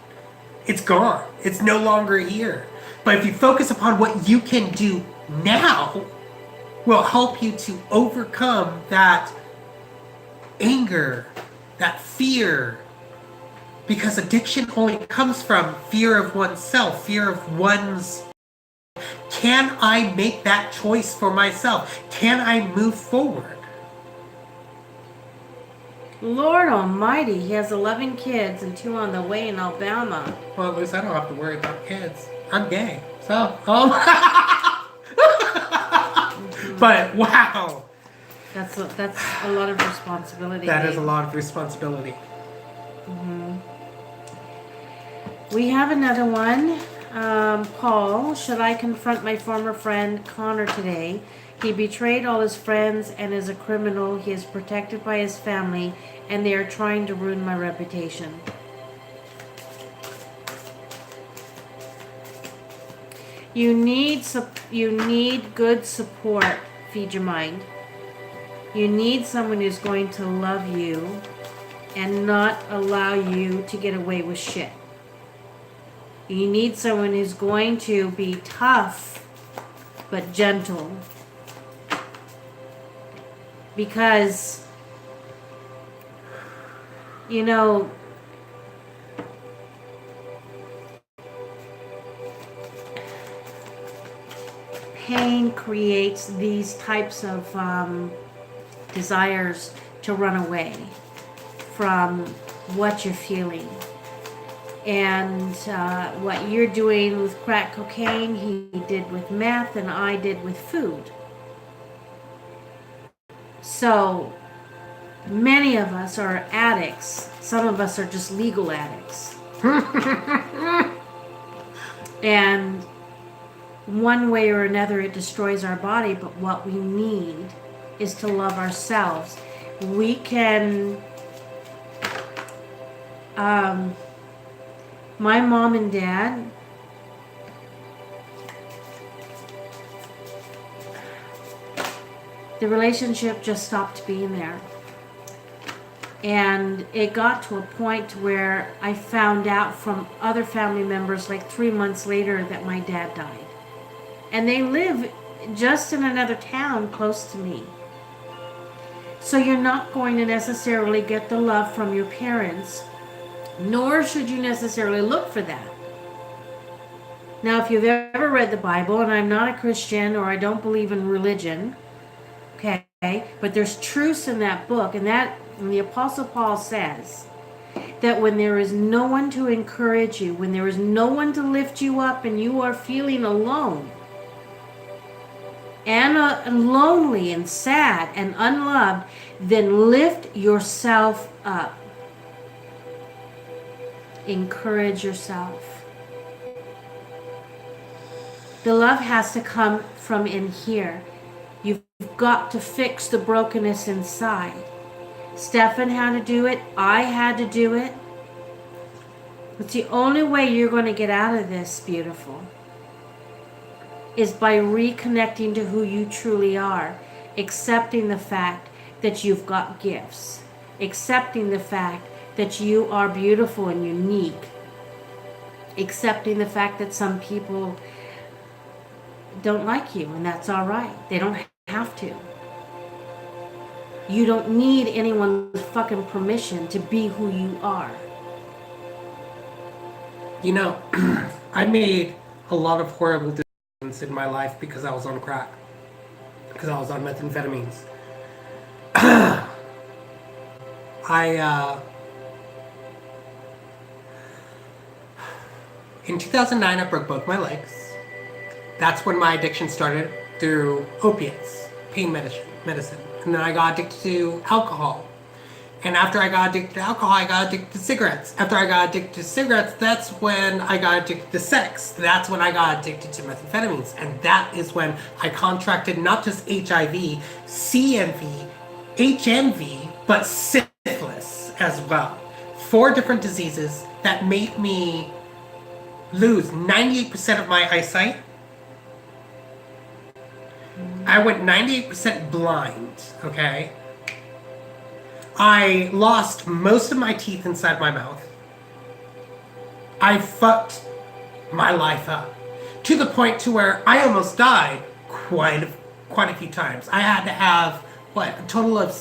It's gone. It's no longer here. But if you focus upon what you can do now, will help you to overcome that anger, that fear. Because addiction only comes from fear of oneself, fear of one's. Can I make that choice for myself? Can I move forward?
Lord Almighty, he has 11 kids and 2 on the way in Alabama.
Well, at least I don't have to worry about kids. I'm gay, so But wow,
That's a lot of responsibility.
that is
babe.
a lot of responsibility.
We have another one. Paul, should I confront my former friend Connor today? He betrayed all his friends and is a criminal. He is protected by his family, and they are trying to ruin my reputation. You need good support. Feed your mind. You need someone who's going to love you and not allow you to get away with shit. You need someone who's going to be tough but gentle. Because, you know, pain creates these types of desires to run away from what you're feeling. And what you're doing with crack cocaine, he did with meth, and I did with food. So many of us are addicts. Some of us are just legal addicts. And one way or another it destroys our body, but what we need is to love ourselves. We can my mom and dad, the relationship just stopped being there. And it got to a point where I found out from other family members like 3 months later that my dad died. And they live just in another town close to me. So you're not going to necessarily get the love from your parents, nor should you necessarily look for that. Now, if you've ever read the Bible, and I'm not a Christian or I don't believe in religion, okay, but there's truths in that book, and the Apostle Paul says that when there is no one to encourage you, when there is no one to lift you up and you are feeling alone and lonely and sad and unloved, then lift yourself up. Encourage yourself. The love has to come from in here. You've got to fix the brokenness inside. Stefan had to do it. I had to do it. It's the only way you're going to get out of this, beautiful, is by reconnecting to who you truly are, accepting the fact that you've got gifts, accepting the fact that you are beautiful and unique, accepting the fact that some people don't like you, and that's all right. They don't have to. You don't need anyone's fucking permission to be who you are.
You know, I made a lot of horrible decisions in my life because I was on crack, because I was on methamphetamines. In 2009, I broke both my legs. That's when my addiction started, through opiates, pain medicine. And then I got addicted to alcohol. And after I got addicted to alcohol, I got addicted to cigarettes. After I got addicted to cigarettes, that's when I got addicted to sex. That's when I got addicted to methamphetamines. And that is when I contracted not just HIV, CMV, HMV, but syphilis as well. 4 different diseases that made me lose 98% of my eyesight. I went 98% blind, okay? I lost most of my teeth inside my mouth. I fucked my life up to the point to where I almost died quite a few times. I had to have, a total of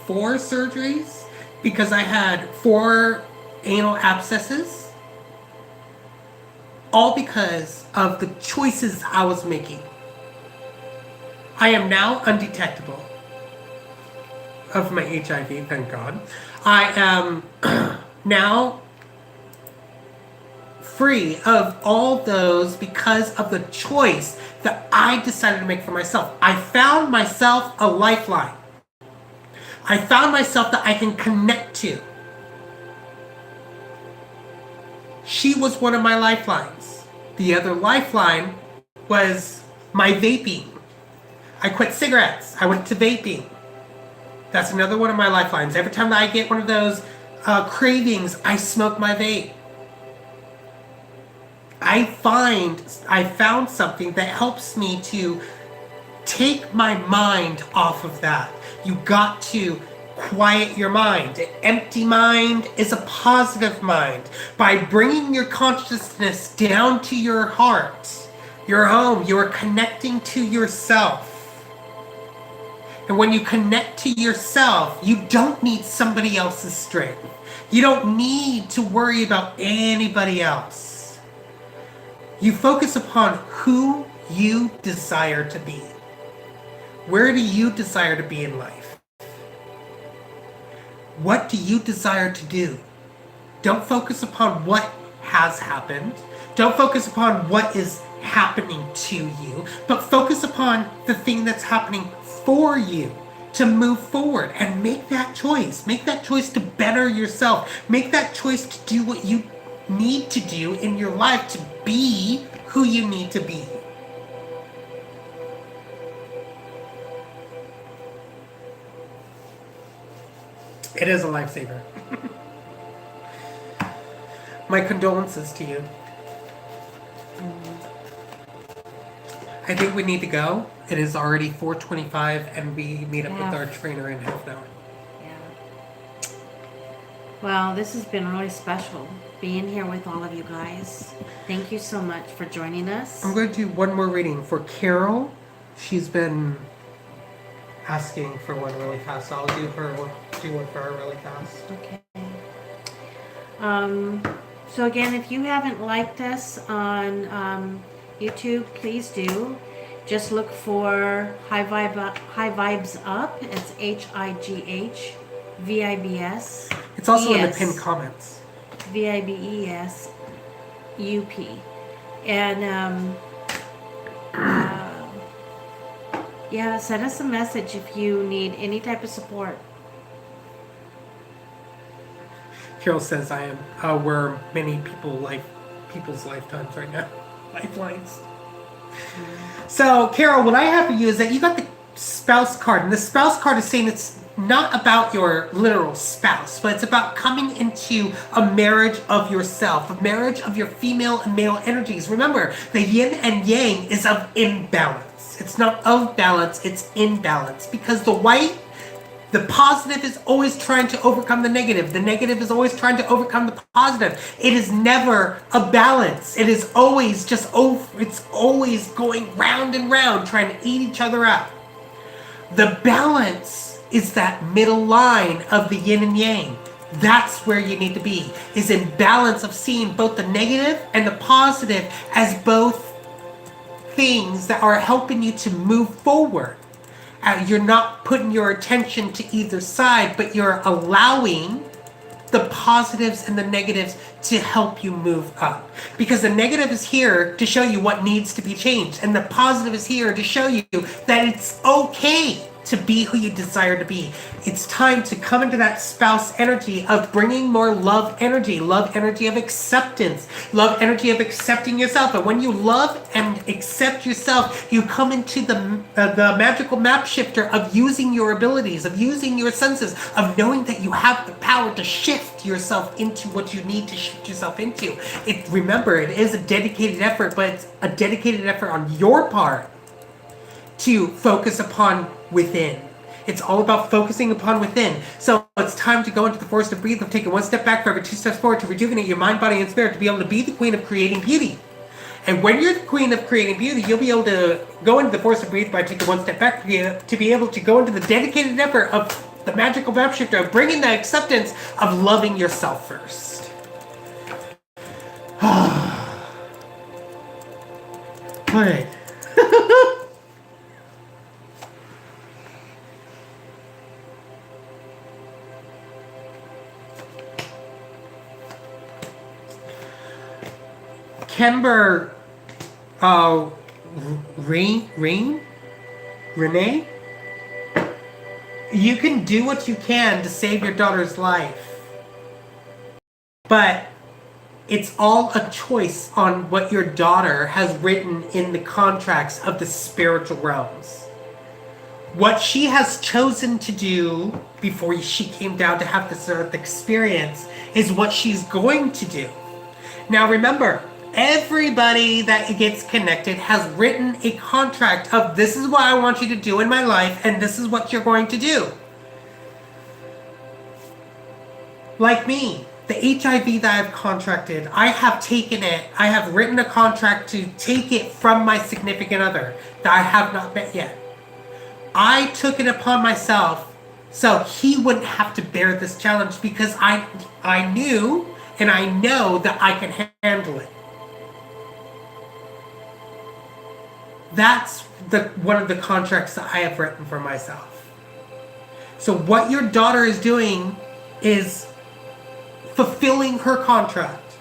4 surgeries because I had 4 anal abscesses, all because of the choices I was making. I am now undetectable of my HIV, thank God. I am now free of all those because of the choice that I decided to make for myself. I found myself a lifeline. I found myself that I can connect to. She was one of my lifelines. The other lifeline was my vaping. I quit cigarettes. I went to vaping. That's another one of my lifelines. Every time that I get one of those cravings, I smoke my vape. I found something that helps me to take my mind off of that. You got to quiet your mind. An empty mind is a positive mind. By bringing your consciousness down to your heart, your home, you are connecting to yourself. And when you connect to yourself, you don't need somebody else's strength. You don't need to worry about anybody else. You focus upon who you desire to be. Where do you desire to be in life? What do you desire to do? Don't focus upon what has happened. Don't focus upon what is happening to you, but focus upon the thing that's happening for you to move forward and make that choice. Make that choice to better yourself. Make that choice to do what you need to do in your life to be who you need to be. It is a lifesaver. My condolences to you. I think we need to go. It is already 4:25 and we meet up with our trainer in half an hour.
Yeah. Well, this has been really special being here with all of you guys. Thank you so much for joining us.
I'm going to do one more reading for Carol. She's been asking for one really fast, so I'll do one for her really fast.
Okay. So again, if you haven't liked us on YouTube, please do. Just look for High Vibes Up. It's HIGH-VIBS.
It's also in the pinned comments.
VIBES UP. And yeah, send us a message if you need any type of support.
Carol says I am we're many people's lifetimes right now. Lifelines. So, Carol, what I have for you is that you got the spouse card, and the spouse card is saying it's not about your literal spouse, but it's about coming into a marriage of yourself, a marriage of your female and male energies. Remember, the yin and yang is of imbalance. It's not of balance, it's imbalance. Because the positive is always trying to overcome the negative. The negative is always trying to overcome the positive. It is never a balance. It is always it's always going round and round, trying to eat each other up. The balance is that middle line of the yin and yang. That's where you need to be, is in balance of seeing both the negative and the positive as both things that are helping you to move forward. You're not putting your attention to either side, but you're allowing the positives and the negatives to help you move up. Because the negative is here to show you what needs to be changed, and the positive is here to show you that it's okay to be who you desire to be. It's time to come into that spouse energy of bringing more love energy of acceptance, love energy of accepting yourself. And when you love and accept yourself, you come into the magical map shifter of using your abilities, of using your senses, of knowing that you have the power to shift yourself into what you need to shift yourself into. Remember, it is a dedicated effort, but it's a dedicated effort on your part to focus upon within. It's all about focusing upon within. So it's time to go into the force of breathe, of taking one step back for every 2 steps forward to rejuvenate your mind, body, and spirit to be able to be the queen of creating beauty. And when you're the queen of creating beauty, you'll be able to go into the force of breathe by taking one step back to be able to go into the dedicated effort of the magical map shifter of bringing the acceptance of loving yourself first. All right. Kember, Renee, you can do what you can to save your daughter's life, but it's all a choice on what your daughter has written in the contracts of the spiritual realms. What she has chosen to do before she came down to have this earth experience is what she's going to do. Now remember, Everybody that gets connected has written a contract of this is what I want you to do in my life and this is what you're going to do. Like me, the HIV that I've contracted, I have taken it, I have written a contract to take it from my significant other that I have not met yet. I took it upon myself so he wouldn't have to bear this challenge because I knew and I know that I can handle it. That's one of the contracts that I have written for myself. So what your daughter is doing is fulfilling her contract.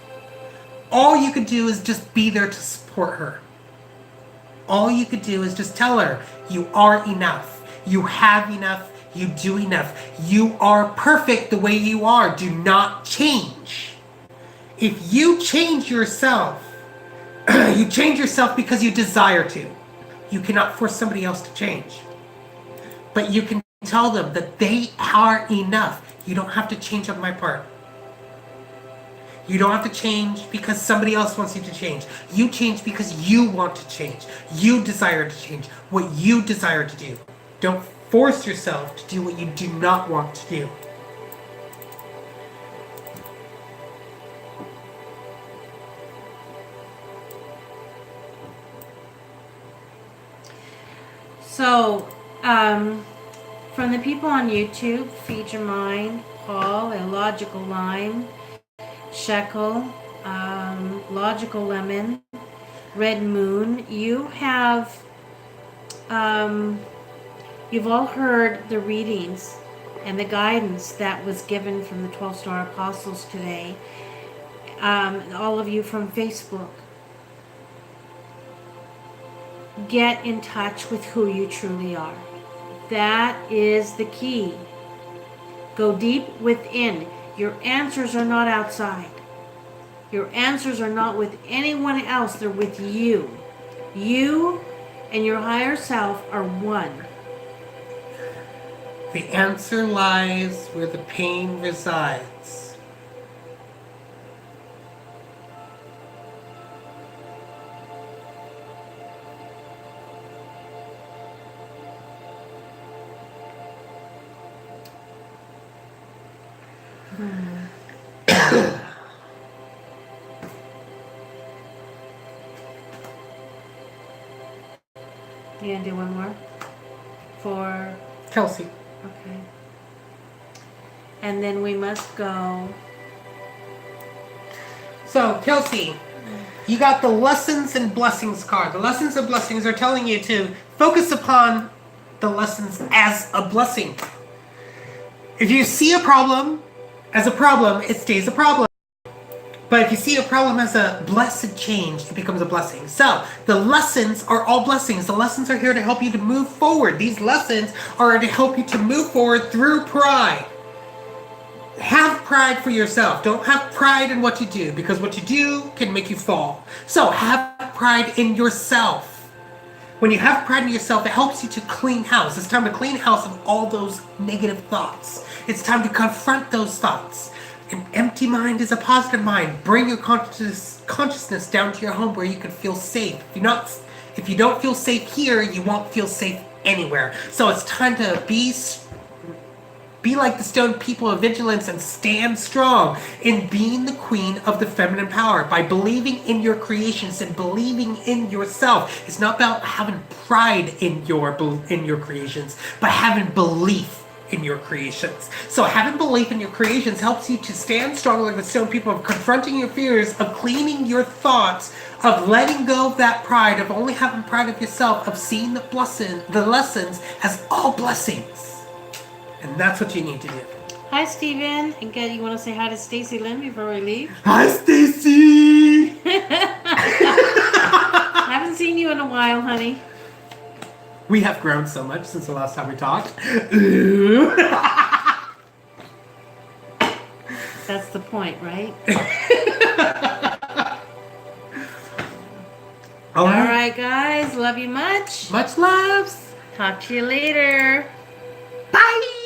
All you could do is just be there to support her. All you could do is just tell her, you are enough. You have enough. You do enough. You are perfect the way you are. Do not change. If you change yourself, you change yourself because you desire to. You cannot force somebody else to change. But you can tell them that they are enough. You don't have to change on my part. You don't have to change because somebody else wants you to change. You change because you want to change. You desire to change what you desire to do. Don't force yourself to do what you do not want to do.
So, from the people on YouTube, Feed Your Mind, Paul, Illogical Line, Shekel, Logical Lemon, Red Moon, you have, you've all heard the readings and the guidance that was given from the 12 Star Apostles today. All of you from Facebook, get in touch with who you truly are. That is the key. Go deep within. Your answers are not outside. Your answers are not with anyone else. They're with you. You and your higher self are one.
The answer lies where the pain resides.
You gonna do one more? For
Kelsey.
okay. And then we must go.
So, Kelsey, you got the lessons and blessings card. The lessons and blessings are telling you to focus upon the lessons as a blessing. If you see a problem as a problem, it stays a problem. But if you see a problem as a blessed change, it becomes a blessing. So, the lessons are all blessings. The lessons are here to help you to move forward. These lessons are to help you to move forward through pride. Have pride for yourself. Don't have pride in what you do, because what you do can make you fall. So, have pride in yourself. When you have pride in yourself, it helps you to clean house. It's time to clean house of all those negative thoughts. It's time to confront those thoughts. An empty mind is a positive mind. Bring your consciousness down to your home where you can feel safe. If you don't feel safe here, you won't feel safe anywhere. So it's time to be like the stone people of vigilance and stand strong in being the queen of the feminine power by believing in your creations and believing in yourself. It's not about having pride in your creations, but having belief in your creations. So having belief in your creations helps you to stand strong like the stone people, of confronting your fears, of cleaning your thoughts, of letting go of that pride, of only having pride of yourself, of seeing the lessons as all blessings. And that's what you need to do.
Hi, Steven. And you want to say hi to Stacy Lynn before we leave?
Hi, Stacy.
I haven't seen you in a while, honey.
We have grown so much since the last time we talked.
That's the point, right? All right, guys. Love you much.
Much loves.
Talk to you later.
Bye.